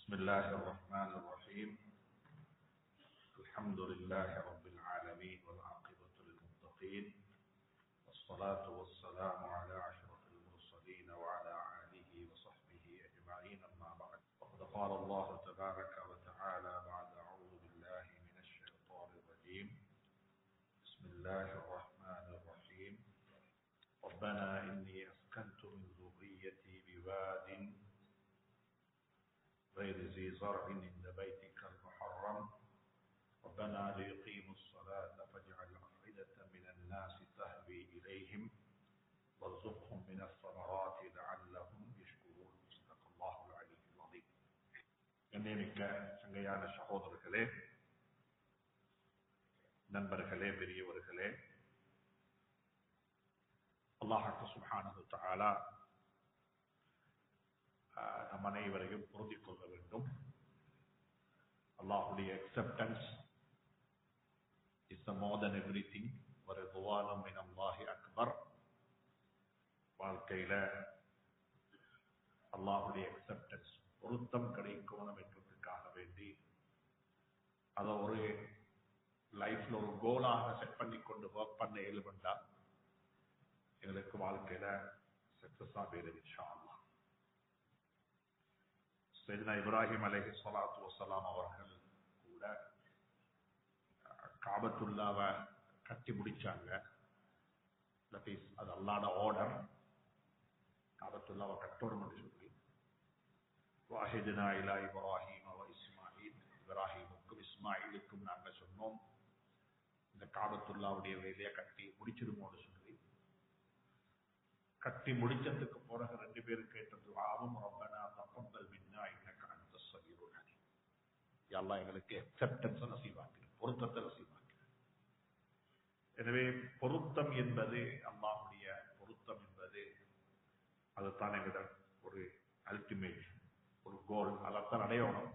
بسم الله الرحمن الرحيم. الحمد لله رب العالمين والعاقبة للمتقين والصلاة والسلام على أشرف المرسلين وعلى آله وصحبه أجمعين، أما بعد. وقد قال الله تبارك وتعالى بعد أعوذ بالله من الشيطان الرجيم. بسم الله الرحمن الرحيم. ربنا إني أسكنت من ذريتي بواد غير ذي زرع عند بيتك المحرم ربنا ليقيموا الصلاة فاجعل أفئدة من الناس تهوي إليهم وارزقهم من الثمرات لعلهم يشكرون. صدق الله العلي العظيم. கண்ணியமிக்க சங்கையான சகோதரர்களே, நண்பர்களே, பெரியவர்களே, அல்லாஹ் சுப்ஹானஹு வ தஆலா நம் அனைவரையும் பொருந்திக் கொள்ள வேண்டும். அல்லாஹுடைய acceptance is more than everything. வரிதுவானும் மினல்லாஹி Akbar. வாழ்க்கையில அல்லாஹுடைய acceptance, பொருத்தம் கிடைக்கணும் என்றதுக்காக வேண்டி அதை ஒரு லைஃப்ல ஒரு கோலாக செட் பண்ணி கொண்டு ஒர்க் பண்ண இயலுமெண்டா எங்களுக்கு வாழ்க்கையில சக்சஸா வேணும் இன்ஷா அல்லாஹ். சையதுனா இப்ராஹிம் அலைஹிஸ்ஸலாத்து வஸ்ஸலாம் அவர்கள் கூட காபத்துல்லாவை கட்டி முடிச்சாங்க. தட் இஸ் அது அல்லாஹ்வுடைய ஆர்டர். காபத்துல்லாவை கட்டணும் என்று சொல்லி வாஹிதுனா இலா இப்ராஹிம் வ இஸ்மாயில், இப்ராஹிமுக்கும் இஸ்மாயிலுக்கும் நாங்கள் சொன்னோம் இந்த காபத்துல்லாவுடைய வேலையை கட்டி முடிச்சிருமோன்னு சொல்லி கட்டி முடிச்சதுக்கு பிறகு ரெண்டு பேரும் கேட்ட துஆவும் ரப்பனா தகப்பல் மின்னா இன்னக அன்தஸ் ஸமீஉல் அலீம். யா அல்லாஹ் எங்களுக்கு அக்செப்டன்ஸ் நசீபாக்கு, பொருத்தத்தை நசீபாக்கு. எனவே பொருத்தம் என்பது, அல்லாஹ்வுடைய பொருத்தம் என்பது அதுதான் எங்கட ஒரு அல்டிமேட் ஒரு கோல். அதைத்தான் அடையணும்.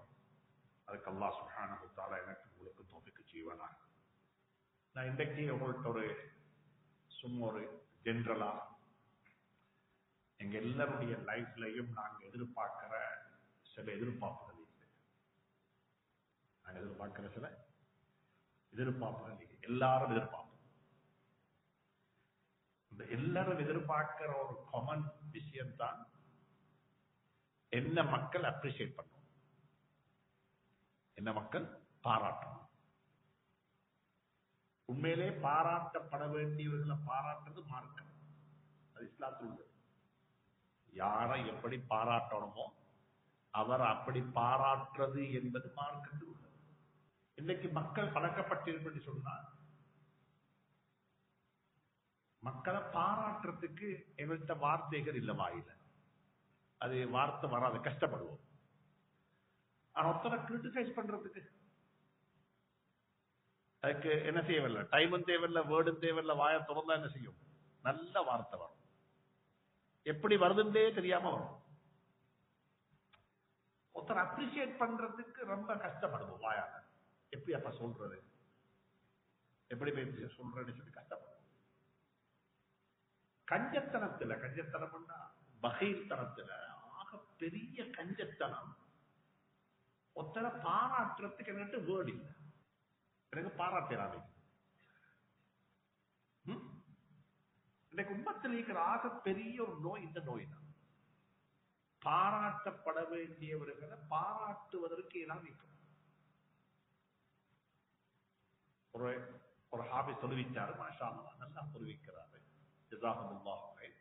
அதுக்கு அல்லாஹ் சுப்ஹானஹு வ தஆலா எனக்கு உங்களுக்கு தௌஃபீக் செய்வானாக. நான் இன்றைக்கு உங்கள்கிட்ட ஒரு சும்மா ஒரு ஜென்ரலா எங்க எல்லாருடைய லைஃப்லையும் நாங்க எதிர்பார்க்கிற சில எதிர்பார்ப்புகள் இல்லை. நாங்க எதிர்பார்க்கிற சில எதிர்பார்ப்புகள் இல்லை. எல்லாரும் எதிர்பார்ப்போம். இந்த எல்லாரும் எதிர்பார்க்கிற ஒரு காமன் விஷயம் தான் என்ன மக்கள் அப்ரிஷியேட் பண்ணுவோம், என்ன மக்கள் பாராட்டணும். உண்மையிலே பாராட்டப்பட வேண்டியவர்களை பாராட்டுறது மார்க்கம். அது இஸ்லாத்தில் உள்ளது. யாரை எப்படி பாராட்டணுமோ அவர் அப்படி பாராட்டுறது என்பது மார்க்கத்தில் உள்ளது. இன்னைக்கு மக்கள் பழக்கப்பட்டிருப்பது சொன்னால் மக்களை பாராட்டுறதுக்கு எங்கள்கிட்ட வார்த்தைகள் இல்லை, வாயில அது வார்த்தை வராது, கஷ்டப்படுவோம். ஆனா ஒருத்தரை கிரிட்டிசைஸ் பண்றதுக்கு அதுக்கு என்ன தேவையில்லை, டைமும் தேவையில்லை, வேர்டும் தேவையில்லை, வாயை திறந்தா என்ன செய்யும், நல்ல வார்த்தை வரும். எப்படி வருதுன்னே தெரியாம வரும். ஒருத்தர் அப்ரிசியேட் பண்றதுக்கு ரொம்ப கஷ்டப்படுவோம் வாயால. எப்படி அப்ப சொல்றது, எப்படி சொல்றேன்னு சொல்லி கஷ்டப்படுவோம். கஞ்சத்தனம்னா பகீர் தனத்துல ஆக பெரிய கஞ்சத்தனம். ஒருத்தரை பாராட்டுறதுக்கு எனக்கு வேர்டு இல்லை, எனக்கு பாராட்டுறாங்க. இன்னைக்கு உம்மத்தில் இருக்கிற ஆக பெரிய ஒரு நோய் இந்த நோய் தான். பாராட்டப்பட வேண்டியவர்களை பாராட்டுவதற்கு எல்லாம் நிற்கும். ஒரு ஹாபி சொல்லுவிச்சாரு, மாஷா அல்லாஹ் நல்லா சொல்லுவிக்கிறாரு, ஜஸாகுமுல்லாஹ் கைர்.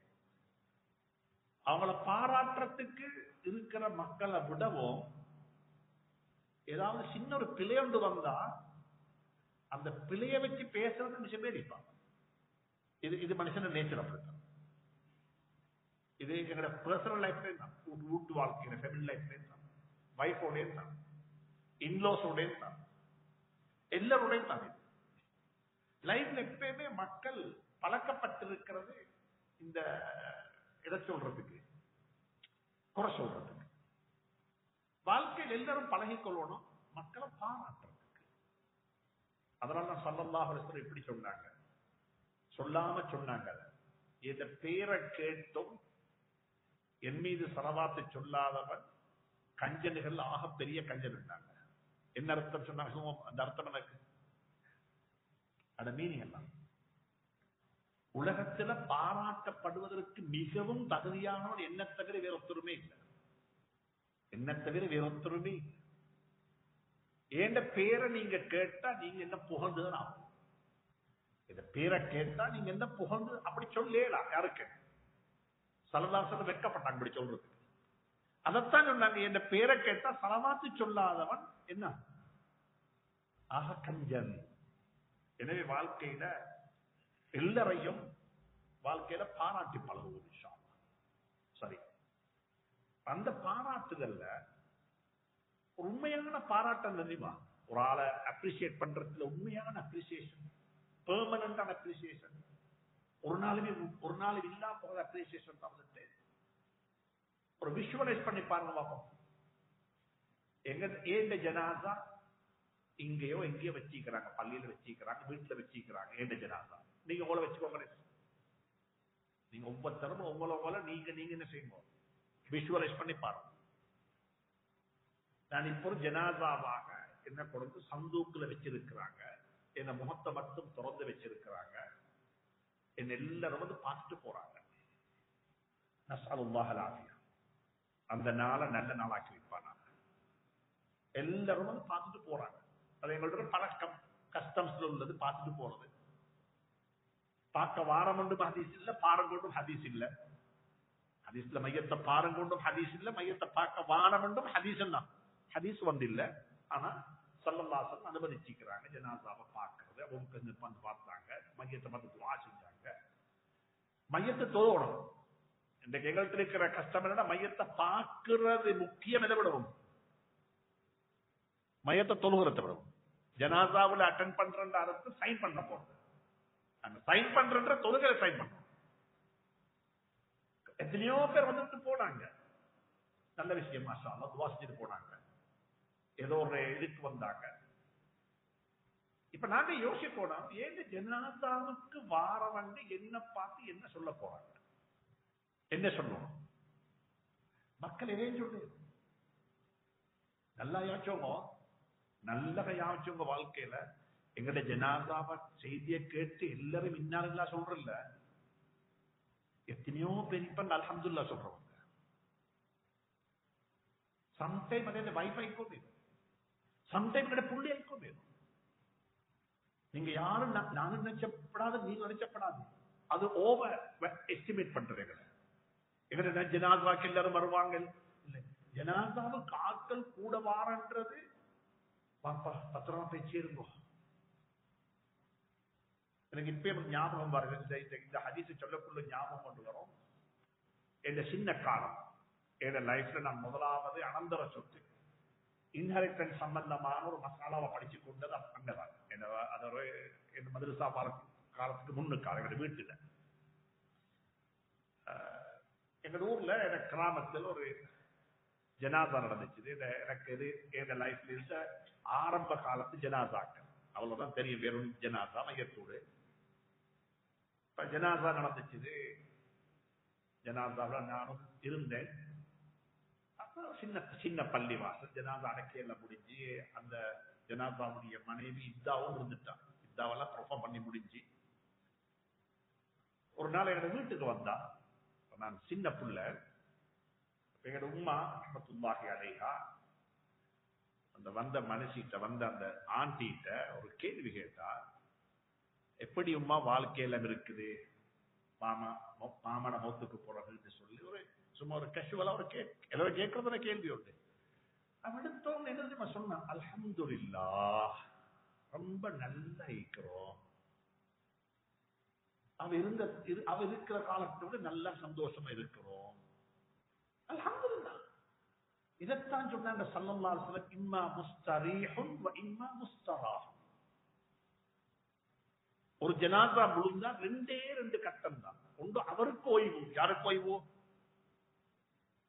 அவங்கள பாராட்டுறதுக்கு இருக்கிற மக்களை விடவும் ஏதாவது சின்ன ஒரு பிழையொன்று வந்தா அந்த பிழைய வச்சு பேசுறது மிஷ பேர் இருப்பாங்க. இது மனுஷன் நேச்சர் அப்படித்தான். இது எங்களோட பர்சனல் லைஃப்ல தான், வீட்டு வாழ்க்கையில ஃபேமிலி லைஃப்ல தான், வைஃபோட தான், இன்லோஸோட தான், எல்லாரோடையும் தான். லைஃப்ல எப்பயுமே மக்கள் பழக்கப்பட்டிருக்கிறது இந்த எதை சொல்றதுக்கு, குறை சொல்றதுக்கு. வாழ்க்கையில் எல்லாரும் பழகிக்கொள்ளணும் மக்களை பாராட்டுறதுக்கு. அதனால ஸல்லல்லாஹு அலைஹி வஸல்லம் இப்படி சொன்னாங்க, சொல்லாம சொன்னாங்க, இந்த பேரை கேட்டும் என் மீது ஸலவாத்து சொல்லாதவன் கஞ்சன்கள் ஆக பெரிய கஞ்சன் இருந்தாங்க. என்ன அர்த்தம் சொன்னாங்க? அந்த அர்த்தம் எனக்கு அந்த மீனிங் எல்லாம் உலகத்துல பாராட்டப்படுவதற்கு மிகவும் தகுதியானவன் என்ன தவிர வேறொத்தருமே இல்லை. என்ன தவிர வேறொத்தருமே இல்லை. என்ற பேரை நீங்க கேட்டா நீங்க என்ன புகழ்ந்துதான் ஆகும். இந்த பேரை கேட்டா நீங்க என்ன புகழ்ந்து அப்படி சொல்லலாம். யாருக்கு சலதாசன் வெட்கப்பட்டாங்க அப்படி சொல்றது. அதைத்தான் சொன்னாங்க, என் பேரை கேட்டா சலவாத்து சொல்லாதவன் என்ன ஆக கஞ்சன். எனவே வாழ்க்கையில எல்லாரையும் வாழ்க்கையில பாராட்டி பழகுவது சரி. அந்த பாராட்டுதல்ல உண்மையான பாராட்டம் தெரியுமா? ஒரு ஆளை அப்ரிசியேட் பண்றதுல உண்மையான அப்ரிசியேஷன், பெர்மனன்டான அப்ரிசியேஷன், ஒரு நாள் இல்லா போற அப்ரிசியேஷன் வந்துட்டு ஒரு விஷுவலைஸ் பண்ணி பாருங்க பார்ப்போம். ஏண்ட ஜனாசா இங்கேயோ எங்கேயோ வச்சிக்கிறாங்க, பள்ளியில வச்சிக்கிறாங்க, வீட்டுல வச்சிக்கிறாங்க. ஏண்ட ஜனாசா நீங்க உங்களை வச்சுக்கோங்க. நீங்க ஒவ்வொருத்தரும் உங்களை நீங்க என்ன செய்யுங்க, விஷுவலைஸ் பண்ணி பாருங்க. நான் இப்போ ஜனாசாவாக என்ன கொடுத்து சந்தூக்குல வச்சிருக்கிறாங்க, என்ன முகத்தை மட்டும் திறந்து வச்சிருக்கிறாங்க, என்ன எல்லாரும் வந்து பார்த்துட்டு போறாங்க. நஸ்அலுல்லாஹ் அல்-ஆஃபியா. அந்த நாளை நல்ல நாளாக்கி வைப்பாங்க. எல்லாரும் வந்து பார்த்துட்டு போறாங்க. அது எங்களோட பழக்கம், கஸ்டம்ஸ்ல உள்ளது பார்த்துட்டு போறது. பார்க்க வாரம் கொண்டும் ஹதீஸ் இல்ல, பாரம் கொண்டும் ஹதீஸ் இல்ல. ஹதீஸ்ல மையத்தை பாரம் கொண்டும் ஹதீஸ் இல்ல, மையத்தை பார்க்க வாரம் கொண்டும் ஹதீஸ் எல்லாம் ஹதீஸ் வந்து இல்ல. ஆனா ஸல்லல்லாஹு அலைஹி வஸல்லம் அனுமதிச்சிக்கிறாங்க ஜனாசாவை பார்க்கறது. அவங்க வந்து பார்த்தாங்க, மையத்தை பார்த்து துஆ செஞ்சாங்க. மையத்தை தொழணும். இந்த எங்கள்கிட்ட இருக்கிற கஷ்டம் என்னன்னா, மையத்தை பார்க்கிறது முக்கியம். எதை விடவும் மையத்தை தொழுகிறத விடவும். ஜனாசாவில் அட்டென்ட் பண்ற அர்த்தம் சைன் பண்ண போறது. அந்த சைன் பண்ற தொழுகை சைன் பண்ணணும். எத்தனையோ பேர் வந்துட்டு போனாங்க, நல்ல விஷயம், மாஷா அல்லாஹ், துஆ செஞ்சுட்டு போனாங்க. ஏதோ ஒரு இதுக்கு வந்தாங்க. இப்ப நாங்க யோசிக்கணும், ஏன் ஜனாசாவுக்கு வார வந்து என்ன பார்த்து என்ன சொல்ல போறாங்க, என்ன சொல்லணும்? மக்கள் எதையும் சொல்லு நல்லா யாச்சோங்க, நல்ல யாச்சோங்க. வாழ்க்கையில எங்கட ஜனாசாவ செய்தியை கேட்டு எல்லாரும் இன்னாருங்களா சொல்றல, எத்தனையோ பேர் இப்ப அல்ஹம்துலில்லாஹ் சொல்றவங்க. சம்டைம் அதே வைஃபை வேணும், சம்டைம் எங்கட புள்ளி ஐக்கோ வேணும். நீங்க யாரும் நானும் நினைச்சப்படாது, நீங்க நினைச்சப்படாது. அது ஓவர் எஸ்டிமேட் பண்றது. எங்க ஜனாசாவுக்கு எல்லாரும் வருவாங்க இல்ல, ஜனாசாவுக்கு ஆட்கள் கூட வாரன்றது பாப்பா பத்திரமா பேச்சு இருந்தோம். எனக்கு இப்ப ஞாபகம் வருது, இந்த ஹதீஸை சொல்லக்குள்ள ஞாபகம் கொண்டு வரும். என் சின்ன காலம், என் லைஃப்ல நான் முதலாவது அனந்தர சொத்து இன்ஹெரிட்டன்ஸ் சம்பந்தமான ஒரு மசாலாவை படிச்சு கொண்டது அங்கதான். என் மதரசா காலத்துக்கு முன்னுக்கால எங்க வீட்டுல, எங்க ஊர்ல எனக்கு கிராமத்தில் ஒரு ஜனாசா நடந்துச்சு. எனக்கு இது என் லைஃப்ல இருந்த ஆரம்ப காலத்து ஜனாசாக்கள் அவ்வளவுதான் தெரியும், வெறும் ஜனாசா மையத்தோடு. இப்ப ஜனாசா நடந்துச்சு. ஜனாசாவில் நானும் இருந்தேன். சின்ன சின்ன பள்ளி வாசல், ஜனாசா அடக்கியெல்லாம் முடிஞ்சு, அந்த ஜனாசாவுடைய மனைவி இத்தாவும் இருந்துட்டான். இத்தாவெல்லாம் பெர்ஃபார்ம் பண்ணி முடிஞ்சு ஒரு நாள் என்னோட வீட்டுக்கு வந்தா. நான் சின்ன புள்ள. எங்களோட உம்மா ரஹ்மத்துல்லாஹி அலைஹா அந்த வந்த மனுஷிட்ட, வந்த அந்த ஆண்டிட்ட ஒரு கேள்வி கேட்டா, எப்படி உம்மா வாழ்க்கையில இருக்குது, மாமன மௌத்துக்கு போறதுன்னு சொல்லி ஒரு சும்மா ஒரு கேஷுவலா ஒரு எல்லாரும் கேட்கறதுல கேள்வி உண்டு. அவடுத்தவங்க என்ன தெரியுமா சொன்னா, அல்ஹம்துலில்லாஹ் ரொம்ப நல்லா இருக்கிறோம், அவ இருக்கிற காலத்தோட நல்லா சந்தோஷமா இருக்கிறோம், அல்ஹம்துலில்லாஹ். இதைத்தான் சொன்னாங்க ஸல்லல்லாஹு அலைஹி வஸல்லம், இம்மா முஸ்தரீஹுன் வ இம்மா முஸ்தராஹ். ஒரு ஜனாசா முழுந்தா ரெண்டு கட்டம் தான். ஒன்று அவருக்கு ஓய்வு. யாருக்கு ஓய்வு?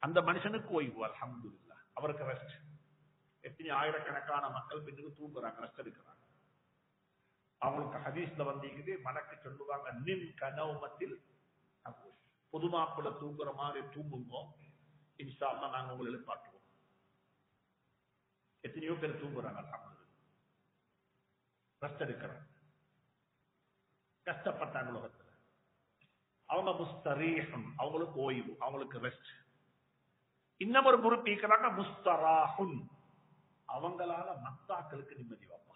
அந்த மனுஷனுக்கு ஓய்வு, அல்ஹம்துலில்லாஹ், அவருக்கு ரெஸ்ட். எத்தனை ஆயிரக்கணக்கான மக்கள் பின்னுக்கு தூங்குறாங்க, ரெஸ்ட் எடுக்கிறாங்க. அவங்களுக்கு ஹதீஸ்ல வந்தீங்க, மனக்கு சொல்லுவாங்க, நிம் கனவுமத்தில் பொதுமாக்குள்ள தூங்குற மாதிரி தூங்குங்க, இன்ஷா அல்லாஹ் நாங்க உங்களை எழுப்பாட்டுவோம். எத்தனையோ பேர் தூங்குறாங்க, அல்ஹம்துலில்லாஹ், ரெஸ்ட் எடுக்கிறாங்க, கஷ்டப்பட்டாங்க உலகத்துல. அவங்க முஸ்தரீஹுன், அவங்களுக்கு ஓய்வு, அவங்களுக்கு ரெஸ்ட். இன்னும் ஒரு குரூப் இருக்கிறாங்க முஸ்தராஹுன், அவங்களால மத்தாக்களுக்கு நிம்மதி வாப்பா.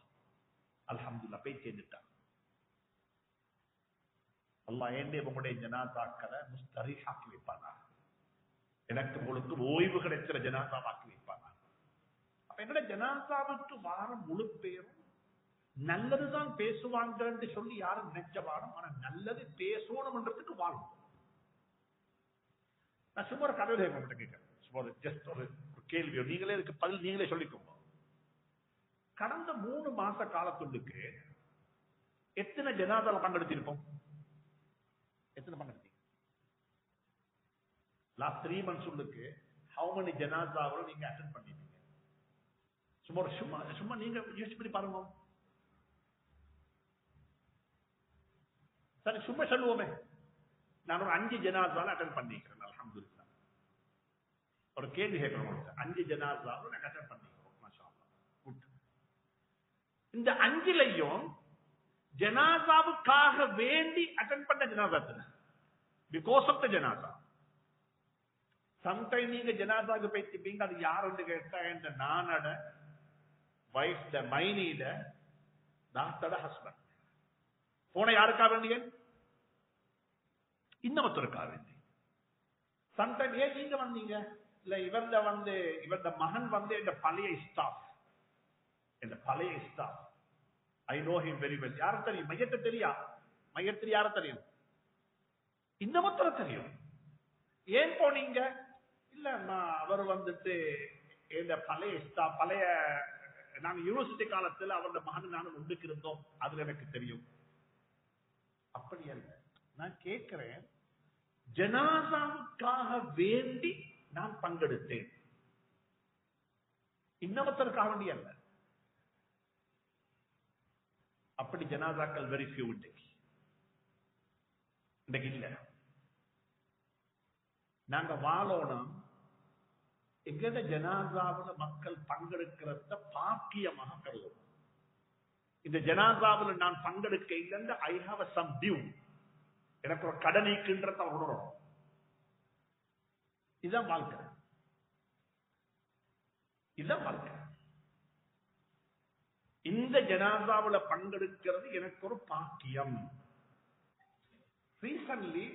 அல்ஹம்துலில்லாஹ் போய் சேர்ந்துட்டாங்க. அல்லாஹ் ஏண்டே உங்களுடைய ஜனாசாக்களை முஸ்தரீஹாக்கி வைப்பானா, எனக்கு உங்களுக்கு ஓய்வு கிடைக்கிற ஜனாசாவாக்கி வைப்பானா. அப்ப எங்கட ஜனாசாவுக்கு வாரம் முழு பேரும் நல்லதுதான் பேசுவாங்கன்னு சொல்லி யாரும் நினைச்ச வாரம், ஆனா நல்லது பேசணும்ன்றதுக்கு வாழும். நான் சும்மா ஒரு கதை கேட்கிறேன், சும்மா ஜஸ்ட் ஒரு கேள்வி, நீங்களே இதுக்கு பதில் நீங்களே சொல்லிக்கோங்க. கடந்த 3 மாச காலத்துள்ளுக்கு எத்தனை ஜனாதால பங்கெடுத்திருப்போம்? எத்தனை பங்கெடுத்தீங்க? லாஸ்ட் 3 months உள்ளுக்கு how many ஜனாதாவை நீங்க அட்டெண்ட் பண்ணிட்டீங்க? சும்மா சும்மா நீங்க யோசிச்சு பண்ணி பாருங்க. சரி, சும்மா சொல்லுவோமே, நான் ஒரு 5 ஜனாதாவை அட்டெண்ட் பண்ணிக்கிறேன், அல்ஹம்துலில்லாஹ். ஒரு கேள்வி கேட்கணும், 5 ஜனாதாவை நான் அட்டெண்ட் பண்ணிக்கிறோம், மாஷா அல்லாஹ், குட். இந்த 5லையும் ஜனாசாவுக்காக வேண்டி அட்டெண்ட் பண்ண ஜனாசா, பிகாஸ் ஆஃப் த ஜனாசா. சம்டைம் நீங்க ஜனாசாவுக்கு போயிட்டு அது யாருன்னு கேட்டா, என்ற நானோட வைஃப், மைனியில டாக்டரோட ஹஸ்பண்ட். போன யாருக்கா வேண்டிய? இன்னொருத்தருக்கா வேண்டி. சம்டைம் ஏன் நீங்க வந்தீங்க? இல்ல இவர்த மகன் இந்த பழைய ஸ்டாஃப், இந்த பழைய staff, I know him very well. யார தெரியும்? மையத்தை தெரியா? மையத்தில் யார தெரியும்? இன்னொருத்தர தெரியும். ஏன் போனீங்க? இல்ல அவர் இந்த பழைய ஸ்டாஃப், பழைய நாங்க யூனிவர்சிட்டி காலத்துல அவரோட மகன் நானும் ஒன்றுக்கு இருந்தோம், அதுல எனக்கு தெரியும். அப்படி அல்ல, நான் கேட்கிறேன், ஜனாசாவுக்காக வேண்டி நான் பங்கெடுத்தேன், இன்னொருத்தருக்காக வேண்டி அல்ல. அப்படி ஜனாசாக்கள் வெரி ஃபியூ இன்றைக்கு இல்ல. நாங்க வாழோனம் எங்கட ஜனாசாவுல மக்கள் பங்கெடுக்கிறத பாக்கியமாக கருதும். இந்த ஜனாசாவுல நான் பங்கெடுக்க இல்லைன்னு ஐ ஹாவ் சம் டியூ, எனக்கு ஒரு கடனைக்குன்றத உணரணும். இதுதான் வாழ்க்கை, இதுதான் வாழ்க்கை. இந்த ஜனாசாவுல பங்கெடுக்கிறது எனக்கு ஒரு பாக்கியம். ரீசன்ட்லி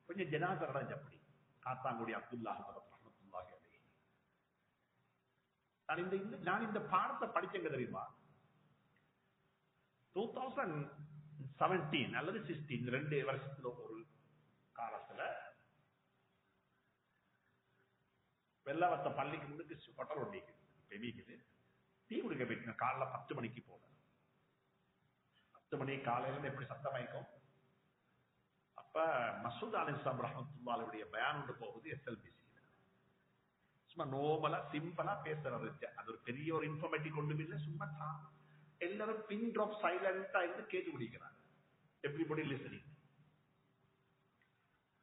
கொஞ்சம் ஜனாசா நடந்துச்சு. அப்படி காத்தாங்குடி அப்துல்லாஹ் ரஹ்மத்துல்லாஹி அலைஹி, நான் இந்த பாடத்தை படிச்சேங்க தெரியுமா? 2017 அல்லது 16, 2 வருஷத்துல ஒரு காலத்துல வெள்ளவத்த பள்ளிக்கு முன்னுக்கு பட்டர் ஒட்டிக்குது, பெமிக்குது. டீ குடிக்க போயிட்டு காலைல 10 மணிக்கு போல, 10 மணி காலையில எப்படி சத்தமாய்க்கும். அப்ப மசூத் அலிஸ்லாம் ரஹ்மத்துல்லாஹியுடைய பயான் ஒன்று போகுது SLBC. சும்மா நோமலா சிம்பிளா பேசுறது, அது ஒரு பெரிய ஒரு இன்ஃபர்மேட்டிவ் கொண்டு இல்லை, சும்மா எல்லாரும் பின் ட்ராப் சைலண்டா இருந்து கேட்டு குடிக்கிறாங்க, எவ்ரிபடி லிசனிங்.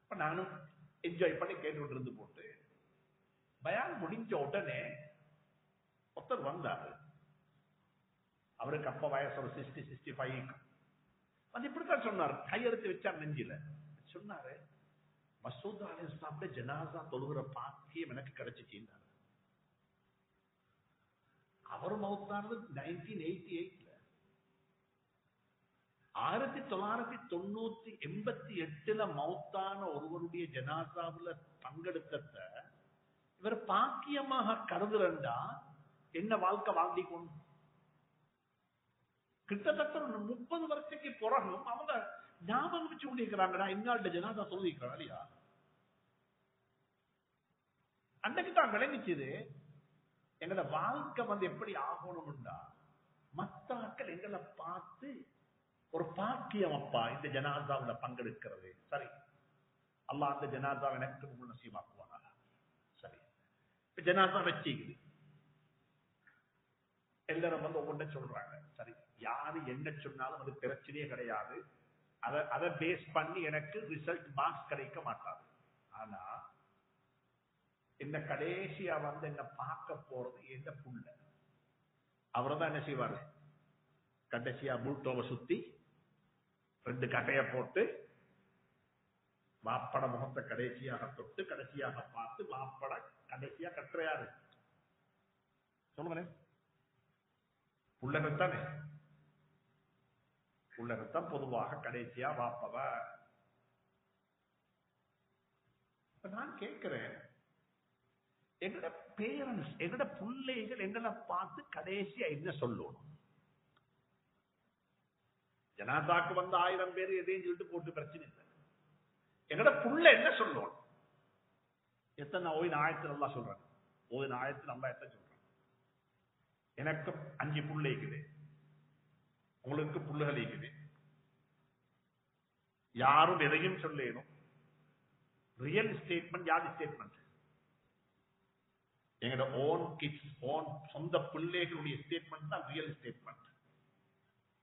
அப்ப நானும் என்ஜாய் பண்ணி கேட்டு இருந்து போட்டு பயான் முடிஞ்ச உடனே ஒருத்தர் வந்தாரு. அவருக்கு அப்ப வயசு ஒரு 60-65. அது இப்படித்தான் சொன்னார், கையெழுத்து வச்சா நெஞ்சில சொன்னாரு, மசூத் அலிஸ்லாம் ஜனாசா தொழுகிற பாக்கியம் எனக்கு கிடைச்சிச்சு. அவர் மௌத்தானது 1988. 1988 மௌத்தான ஒருவருடைய ஜனாசாவுல பங்கெடுத்த இவர் பாக்கியமாக கருதுறா என்ன வாழ்க்கை வாழ்ந்தி கொண்டு கிட்டத்தட்ட 30 வருஷத்துக்கு பிறகும் அவங்க ஞாபகம் வச்சு கொண்டிருக்கிறாங்கடா, இன்னாள்ட ஜனாதா சொல்லிக்கிறான் இல்லையா? அன்றைக்கு தான் விளங்கிச்சது எங்களோட வாழ்க்கை எப்படி ஆகணும்டா, மத்தாக்கள் எங்களை பார்த்து ஒரு பாக்கியம், அப்பா இந்த ஜனாதாவுல பங்கெடுக்கிறது. சரி, அல்லாஹ் அந்த ஜனாதா எனக்கு நசீபாக்குவானா? சரி, இப்ப ஜனாதா வச்சுக்குது, எல்லாரும் ஒவ்வொன்றை சொல்றாங்க. சரி, யாரு என்ன சொன்னாலும் அது பிரச்சனையே கிடையாது, அதை பேஸ் பண்ணி எனக்கு ரிசல்ட் மார்க்ஸ் கிடைக்க மாட்டாது. ஆனா இந்த கடைசியா என்ன பார்க்க போறது எந்த புள்ள, அவர்தான் என்ன செய்வாரு, கடைசியா புல்டோவை சுத்தி 2 கட்டைய போட்டு வாப்பட முகத்தை கடைசியாக தொட்டு கடைசியாக பார்த்து வாப்பட கடைசியா கட்டுறையாரு சொல்லுங்களேன். புள்ளகத்தானே, புள்ளகத்தான் பொதுவாக கடைசியா வாப்பவ. நான் கேட்கிறேன், எங்கட பேரண்ட்ஸ் எங்கட பிள்ளைகள் எங்களை பார்த்து கடைசியா என்ன சொல்லணும்? ஜனாதாக்கு வந்த 1000 பேர் எதையும் சொல்லிட்டு போட்டு பிரச்சனை இல்லை. எங்கட புள்ள என்ன சொல்லணும்? எத்தனை ஓய்ன ஆயத்தில் எல்லாம் சொல்றாங்க, ஓய்ன ஆயத்தில் அல்லா எத்தனை சொல்றாங்க? எனக்கு 5 புள்ள இருக்குது, உங்களுக்கு புள்ளுகள் இருக்குது. யாரும் எதையும் சொல்லணும். ரியல் ஸ்டேட்மெண்ட் யாரு ஸ்டேட்மெண்ட்? எங்களோட ஓன் கிட்ஸ், ஓன் சொந்த பிள்ளைகளுடைய ஸ்டேட்மெண்ட் தான் ரியல் ஸ்டேட்மெண்ட்.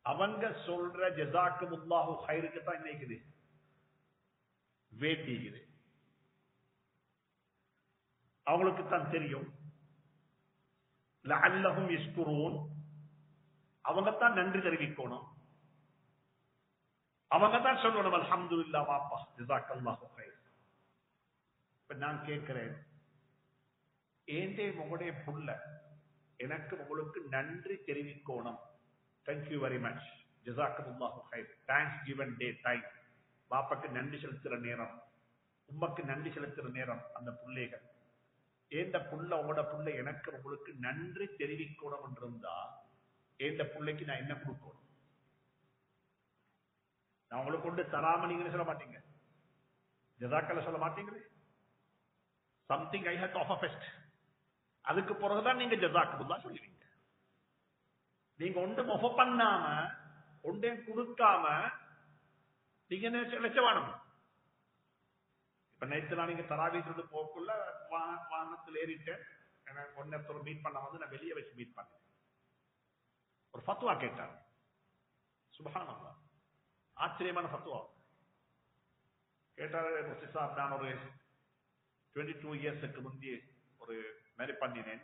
அவங்க சொல்ற ஜஸாக்குமுல்லாஹு கைருக்கு தான் இன்னைக்குது வேட்டிக்குது. அவங்களுக்கு தான் தெரியும் லஅல்லஹும் யஷ்குரூன், அவங்க தான் நன்றி தெரிவிக்கணும். அவங்க தான் சொல்லணும் அல்ஹம்துலில்லாஹ் வாப்பா ஜஸாக்கல்லாஹு கைர். இப்ப நான் கேட்கிறேன், ஏண்டே உங்களுடைய புள்ள எனக்கு உங்களுக்கு நன்றி தெரிவிக்கணும். தேங்க்யூ வெரி மச், ஜஸாக்கல்லாஹு கைர், தேங்க்ஸ் கிவன் டே டைம். பாப்பாக்கு நன்றி செலுத்துற நேரம், உம்மக்கு நன்றி செலுத்துற நேரம். அந்த பிள்ளைகள் ஏண்ட புள்ள உங்களோட புள்ள எனக்கு உங்களுக்கு நன்றி தெரிவிக்கணும் என்றிருந்தா ஏண்ட பிள்ளைக்கு நான் என்ன கொடுக்கணும்? நான் உங்களுக்கு கொண்டு தராம நீங்க சொல்ல மாட்டீங்க, ஜஸாக்கல்ல சொல்ல மாட்டீங்களே. Something I have to offer first, அதுக்கு பிறகுதான் நீங்க ஜஸாக்கல்லாஹ் சொல்லுவீங்க. நீங்க ஒன்றும் ஆஃபர் பண்ணாம ஒன்றையும் கொடுக்காம நீங்க லட்சவானம். இப்ப நேற்று நான் நீங்க தராவீட்டு போக்குள்ள வாகனத்தில் ஏறிட்டேன். ஒன்னொருத்தர் மீட் பண்ண வந்து நான் வெளியே வச்சு மீட் பண்ணேன். ஒரு ஃபத்வா கேட்டார். சுப்ஹானல்லாஹ், ஆச்சரியமான ஃபத்வா கேட்டார். சார், நான் ஒரு 22 இயர்ஸுக்கு முந்தி ஒரு மேரி பண்ணினேன்.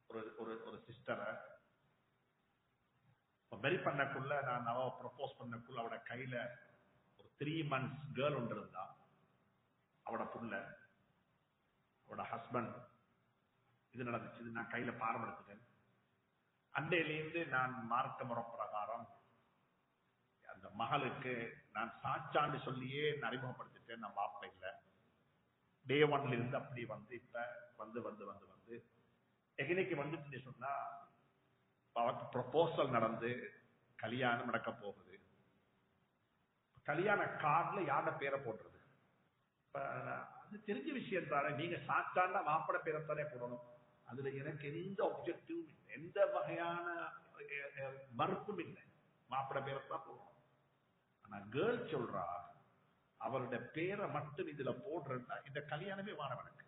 ஒரு சிஸ்டரை மேரி பண்ணக்குள்ள நான் அவ ப்ரப்போஸ் பண்ணக்குள்ள அவட கையில ஒரு 3 months கேர்ள் ஒன்று இருந்தா. அவட புள்ள, அவட ஹஸ்பண்ட், இது நடந்துச்சு. இது நான் கையில பாரம் எடுத்துட்டேன். அண்டையிலேருந்து நான் மார்க்க முறை பிரகாரம் அந்த மகளுக்கு நான் சாச்சான்னு சொல்லியே அறிமுகப்படுத்திட்டேன். நான் வாப்ப இல்லை. டே 1ல இருந்து அப்படி வந்து இப்ப வந்து வந்து வந்து வந்து எகினைக்கு வந்துட்டு சொன்னா அவருக்கு ப்ரொபோசல் நடந்து கல்யாணம் நடக்க போகுது. கல்யாண கார்டுல யாரோட பேரை போடுறது? அது தெரிஞ்ச விஷயம் தானே. நீங்க சாச்சாண்டா மாப்பிட பேரத்தானே போடணும். அதுல எனக்கு எந்த ஆப்ஜெக்டிவும் இல்லை, எந்த வகையான மறுப்பும் இல்லை. மாப்பிட பேரத்தான் போடணும். ஆனா கேர்ள் சொல்றா அவருடைய பேரை மட்டும் இதுல போடுறா, இந்த கல்யாணமே வானவனுக்கு.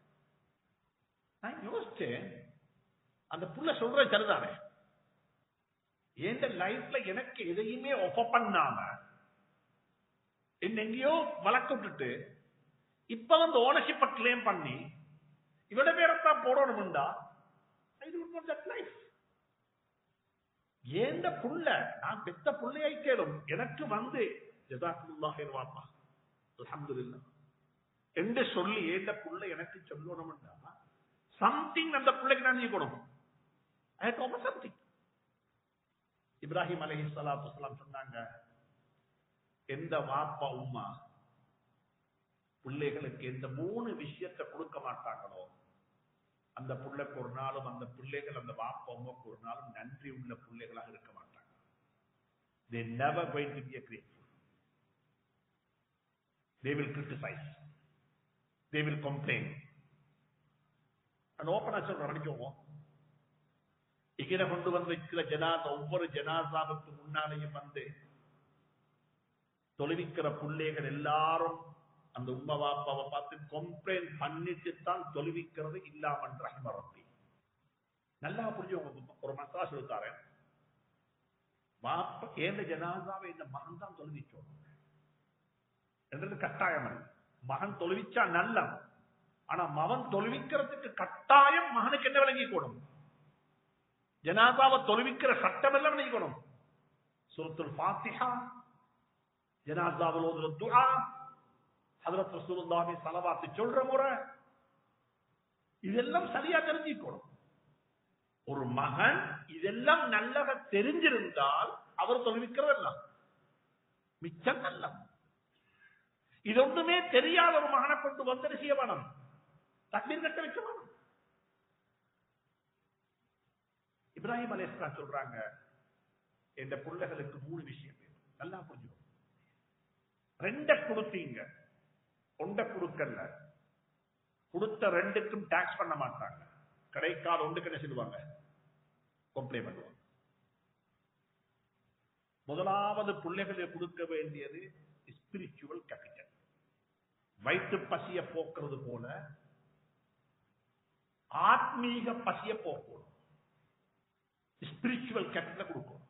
நான் யோசிச்சேன், அந்த புள்ள சொல்ற சரிதானே. எந்த லைஃப்ல எனக்கு எதையுமே ஆஃபர் பண்ணாம எங்கேயோ வளர்த்துட்டு இப்ப வந்து ஓனர்ஷிப்பை கிளைம் பண்ணி இவட பேரத்தான் போடணும்டா, ஏந்த புள்ள நான் பெத்த புள்ளையை கேளும் எனக்கு வந்து ஜஸாக்கல்லாஹு கைர் வாப்பா அல்ஹம்துலில்லாஹ் என்று சொல்லி ஏந்த புள்ள எனக்கு சொல்லணும்டா சம்திங் அந்த பிள்ளைக்கு நான் செய்யணும். சம்திங். இப்ராஹிம் அலைஹிஸ்ஸலாத்து வஸ்ஸலாம் சொன்னாங்க, எந்த வாப்பா உம்மா பிள்ளைகளுக்கு எந்த 3 விஷயத்தை கொடுக்க மாட்டாங்களோ அந்த பிள்ளைக்கு ஒரு நாளும், அந்த பிள்ளைகள் அந்த வாப்பா உம்மாக்கு ஒரு நாளும் நன்றி உள்ள பிள்ளைகளாக இருக்க மாட்டாங்க. They never going to be grateful. They will criticize. They will complain. And open சொல்றேன், நினைக்கோங்க. இங்கே கொண்டு வந்து வைக்கிற ஜனாதா, ஒவ்வொரு ஜனாதாவுக்கு முன்னாலேயும் வந்து தொழுவிக்கிற பிள்ளைகள் எல்லாரும் அந்த உம்மா வாப்பாவை பார்த்து கம்ப்ளைண்ட் பண்ணிட்டு தான் தொழுவிக்கிறது. இல்லாமன் ரஹ்ம ரப்பி. நல்லா புரிஞ்சவங்க ஒரு மசா சொல்லித்தாரேன். வாப்ப ஏந்த ஜனாதாவை இந்த மகன் தான் தொழுவிச்சோம் என்றது கட்டாயம். மகன் தொழுவிச்சா நல்ல, ஆனா மகன் தொழுவிக்கிறதுக்கு கட்டாயம் மகனுக்கு என்ன விளங்கி கூடும்? ஜனாசாவை தொழுவிக்கிற சட்டம் எல்லாம் நினைக்கணும். சூரத்துல் ஃபாத்திஹா, ஜனாசாவில் ஓதுற துஆ, ஹஜ்ரத் ரசூலுல்லாஹி ஸல்லல்லாஹு சொல்ற முறை, இதெல்லாம் சரியா தெரிஞ்சுக்கணும். ஒரு மகன் இதெல்லாம் நல்லக தெரிஞ்சிருந்தால் அவர் தொழுவிக்கிறதல்ல, மிச்சம் நல்ல. இது ஒன்றுமே தெரியாத ஒரு மகனை கொண்டு வந்து செய்ய வேணும், தக்பீர் கட்ட வைக்க வேணும். இப்ராஹிம் அலைஹிஸ்ஸலாம் சொல்றாங்க, இந்த பிள்ளைகளுக்கு 3 விஷயம் வேணும். நல்லா புரிஞ்சுக்கணும். 2 கொடுத்தீங்க, 1 கொடுக்கல. கொடுத்த 2க்கும் டாக்ஸ் பண்ண மாட்டாங்க. கடைக்கால் 1க்கு என்ன சொல்லுவாங்க, கம்ப்ளைண்ட் பண்ணுவாங்க. முதலாவது பிள்ளைகளை கொடுக்க வேண்டியது ஸ்பிரிச்சுவல் கேபிட்டல். வயிற்று பசிய போக்குறது போல ஆத்மீக பசிய போக்கணும். ஸ்பிரிச்சுவல் கேபிட்டல் கொடுக்கணும்.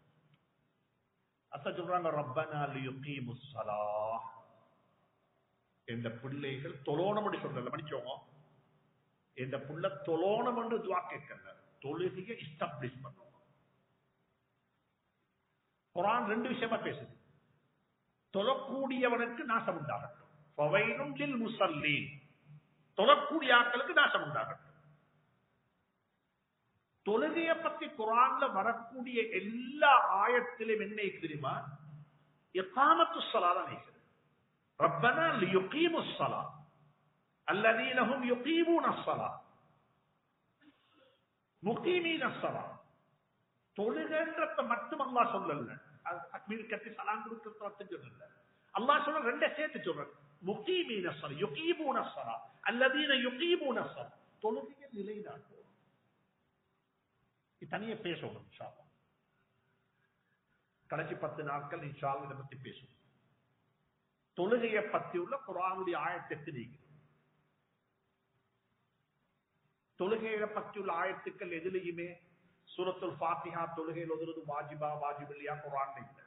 அத சொல்றாங்க, ரப்பனா லியுகீமுஸ் ஸலாஹ். இந்த பிள்ளைகள் தொழணும் என்று சொல்றல, மன்னிச்சோங்க, இந்த புள்ள தொழணும் என்று துஆ கேட்கல, தொழுகையை எஸ்டாப்லிஷ் பண்ணும். குர்ஆன் 2 விஷயமா பேசுது. தொழக்கூடியவனுக்கு நாசம் உண்டாகட்டும், ஃபவைலுன் லில் முஸல்லீன். தொழக்கூடிய ஆட்களுக்கு நாசம் உண்டாகட்டும். தொழுகையை பத்தி குர்ஆன்ல வரக்கூடிய எல்லா ஆயத்திலும் என்ன தெரியுமா, இகாமத்துஸ் ஸலாத் இருக்குது. ரப்பனா லியுகீமுஸ் ஸலாத் அல்லதீன ஹும் யுகீமூனஸ் ஸலாத் முகீமீனஸ் ஸலாத். தொழுகைன்றத மட்டும் அல்லாஹ் சொல்லல, தக்பீர் கட்டி சலாம் கொடுக்கிறது மட்டும் சொல்லல. அல்லாஹ் சொல்ற 2 சேர்த்து சொல்றான், முகீமீனஸ் ஸலாத் யுகீமூனஸ் ஸலாத் அல்லதீன யுகீமூனஸ் ஸலாத். தொழுகையை நிலைநாட்டுவோம். தனியே பேசணும் இன்ஷா அல்லாஹ். கடைசி 10 நாட்கள் இன்ஷா அல்லாஹ் இதை பத்தி பேசுவோம். தொழுகையை பத்தி உள்ள குர்ஆனுடைய ஆயத்தை நீங்க தொழுகையை பற்றியுள்ள ஆயத்துக்கள் எதிலையுமே சூரத்துல் ஃபாத்திஹா தொழுகையில் ஓதுறது வாஜிபா வாஜிப் இல்லையா குர்ஆன்ல இல்ல.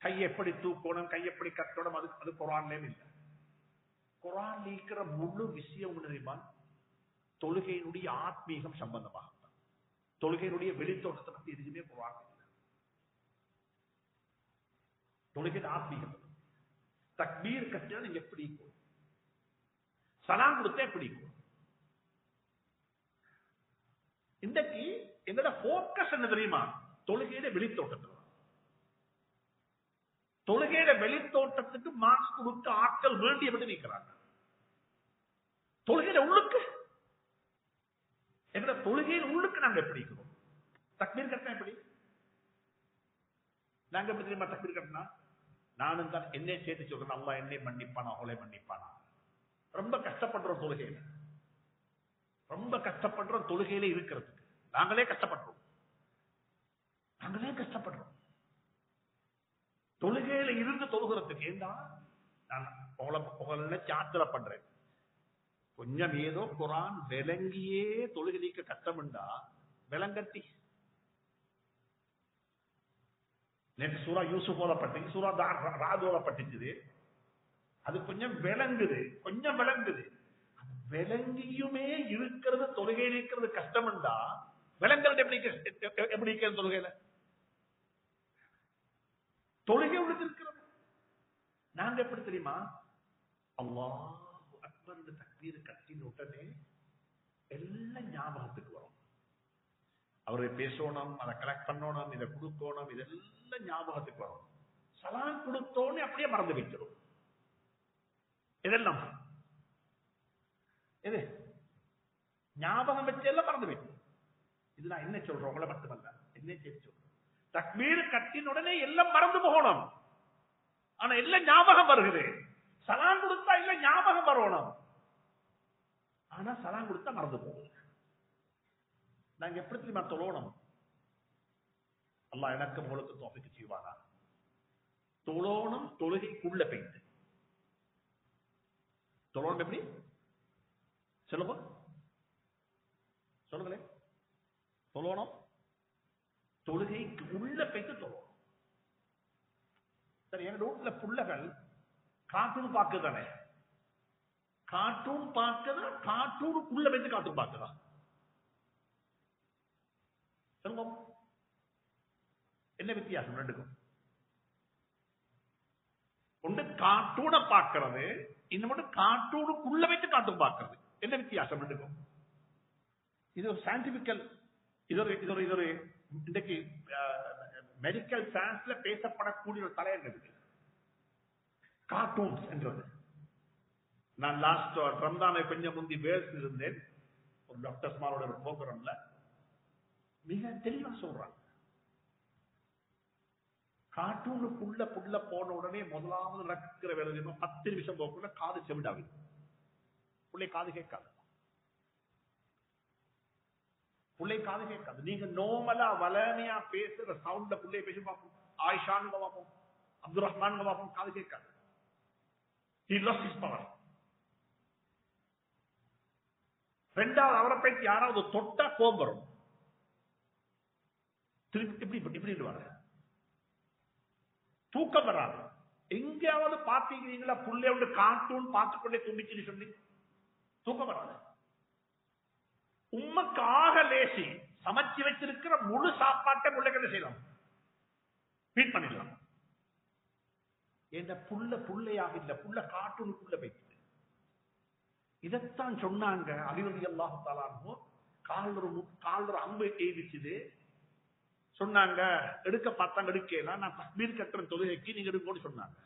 கை எப்படி தூக்கணும், கை எப்படி கட்டணும், அது குர்ஆன்லயும் இல்ல. குர்ஆன்ல இருக்கிற முழு விஷயம் தெரியுமா, தொழுகையினுடைய ஆத்மீகம் சம்பந்தமாக. தொழுகையினுடைய வெளித்தோட்டத்தை பத்தி எதுவுமே குர்ஆன் இல்ல. தொழுகையின் ஆத்மீகம், தக்பீர் கட்டினா நீங்க எப்படி இருக்கும், சலாம் கொடுத்தா எப்படி இருக்கும். இன்றைக்கு எங்களோட போக்கஸ் என்ன தெரியுமா, தொழுகையில வெளித்தோட்டத்தில். தொழுகையில வெளித்தோட்டத்துக்கு மார்க்ஸ் கொடுக்க ஆட்கள் வேண்டியபடி நிற்கிறாங்க. தொழுகையில உள்ளுக்கு, எங்களோட தொழுகையில் உள்ளுக்கு நாங்க எப்படி இருக்கிறோம். தக்பீர் கட்டினா எப்படி, நாங்க எப்படி தெரியுமா தக்பீர் கட்டினா, நானும் தான் என்னை சேர்த்து சொல்றேன், அல்லாஹ் என்னை மன்னிப்பானா அவளை மன்னிப்பானா. ரொம்ப கஷ்டப்படுறோம் தொழுகையில, ரொம்ப கஷ்டப்படுறோம் தொழுகையில இருக்கிறதுக்கு. நாங்களே கஷ்டப்படுறோம், நாங்களே கஷ்டப்படுறோம் தொழுகையில இருந்து தொழுகிறதுக்கு. ஏண்டா நான் உங்களை சாத்திர பண்றேன், கொஞ்சம் ஏதோ குர்ஆன் விளங்கியே தொழுகைக்கு கஷ்டம்டா விளங்கட்டி. நேற்று சூரா யூசுப் ஓதப்பட்டு, சூரா ராத் ஓதப்பட்டுச்சு. அது கொஞ்சம் விளங்குது, கொஞ்சம் விளங்குது. விளங்கியுமே இருக்கிறது தொழுகையில் இருக்கிறது கஷ்டம்டா, விளங்கல் எப்படி இருக்கிறது தொழுகையில. தொழுகை உள்ளது இருக்கிறது. நாங்க எப்படி தெரியுமா, அல்லாஹ் அக்பர் தக்பீர் கட்டின உடனே எல்லாம் ஞாபகத்துக்கு வரும். அவரை பேசணும், அதை கலெக்ட் பண்ணணும், இதை கொடுக்கணும், இதெல்லாம் ஞாபகத்துக்கு வரும். சலாம் கொடுத்தோன்னு அப்படியே மறந்து வைக்கிறோம். இதெல்லாம் இது ஞாபகம் வச்செல்லாம் மறந்து வைக்கும். இது நான் என்ன சொல்றேன், உங்களை மட்டுமல்ல என்ன சேர்த்து சொல்றேன். தக்பீர் கட்டின உடனே எல்லாம் மறந்து போகணும், ஆனா எல்லாம் ஞாபகம் வருகிறது. சலாம் கொடுத்தா இல்ல ஞாபகம் வரணும், ஆனா சலாம் கொடுத்தா மறந்து போகும். நாங்க எப்படி தெரியுமா தொழணும், அல்லாஹ் எனக்கு உங்களுக்கு தௌஃபீக் செய்வானா. தொழணும் தொழுகைக்குள்ள போயிட்டு தொழணும். எப்படி சொல்லுங்க, சொல்லுங்களேன். தொழணும் தொழுகைக்கு உள்ள போயிட்டு தொழணும். சரி, எங்க வீட்டுல புள்ளகள் கார்ட்டூன் பார்க்குதானே, கார்ட்டூன் பார்க்குதா, கார்ட்டூனுக்குள்ள போயிட்டு கார்ட்டூன் பார்க்குதா. சொல்லுங்க, என்ன வித்தியாசம் ரெண்டுக்கும்? ஒன்று கார்ட்டூனை பார்க்கிறது, இன்னொன்று கார்ட்டூனுக்குள்ள வைத்து கார்ட்டூன் பார்க்கிறது. என்ன வித்தியாசம் ரெண்டுக்கும்? இது ஒரு சயின்டிபிக்கல், இது ஒரு இன்றைக்கு மெடிக்கல் சயின்ஸ்ல பேசப்படக்கூடிய ஒரு தலையங்கம் இருக்கு, கார்ட்டூன்ஸ் என்றது. நான் லாஸ்ட் ரம்தானை கொஞ்சம் முந்தி வேர்ஸ் இருந்தேன், ஒரு டாக்டர்ஸ் மாரோட ஒரு ப்ரோக்ராம்ல மிக தெளிவா சொல்றாங்க, கார்ட்டூனுக்குள்ள புள்ள போன உடனே முதலாவது நடக்கிற வேலை 10 நிமிஷம் போக்குள்ள காது செவிடாகுது, பிள்ளை காது கேட்காது, பிள்ளை காது கேட்காது. நீங்க நோமலா வளமையா பேசுற சவுண்ட்ல பிள்ளைய பேசி பார்ப்போம், ஆயிஷான்னு பார்ப்போம், அப்துல் ரஹ்மான் பார்ப்போம், காது கேட்காது. He lost his power. ரெண்டாவது அவரை பற்றி யாராவது தொட்டா கோபம் வரும், திருப்பி இப்படி வர தூக்கம் வராது. எங்கேயாவது பாத்தீங்களா புள்ளை ஒன்று கார்ட்டூன் பார்த்துக்கொண்டே தும்பிச்சு சொல்லி தூக்கம் வராது. உம்மக்காக லேசி சமைச்சு வச்சிருக்கிற முழு சாப்பாட்டை பிள்ளைகளை செய்யலாம், ஃபீட் பண்ணிடலாம். என்ற புள்ளையாக இல்ல, புள்ள கார்ட்டூனுக்குள்ள போயிட்டு. இதைத்தான் சொன்னாங்க அலி ரலியல்லாஹு தஆலா அன்ஹு. கால் ஒரு அம்பு எய்திச்சுது, சொன்னாங்க எடுக்க பார்த்தாங்க, எடுக்கலாம், நான் தக்பீர் கட்டுற தொழுகைக்கு நீங்க எடுக்கணும்னு சொன்னாங்க.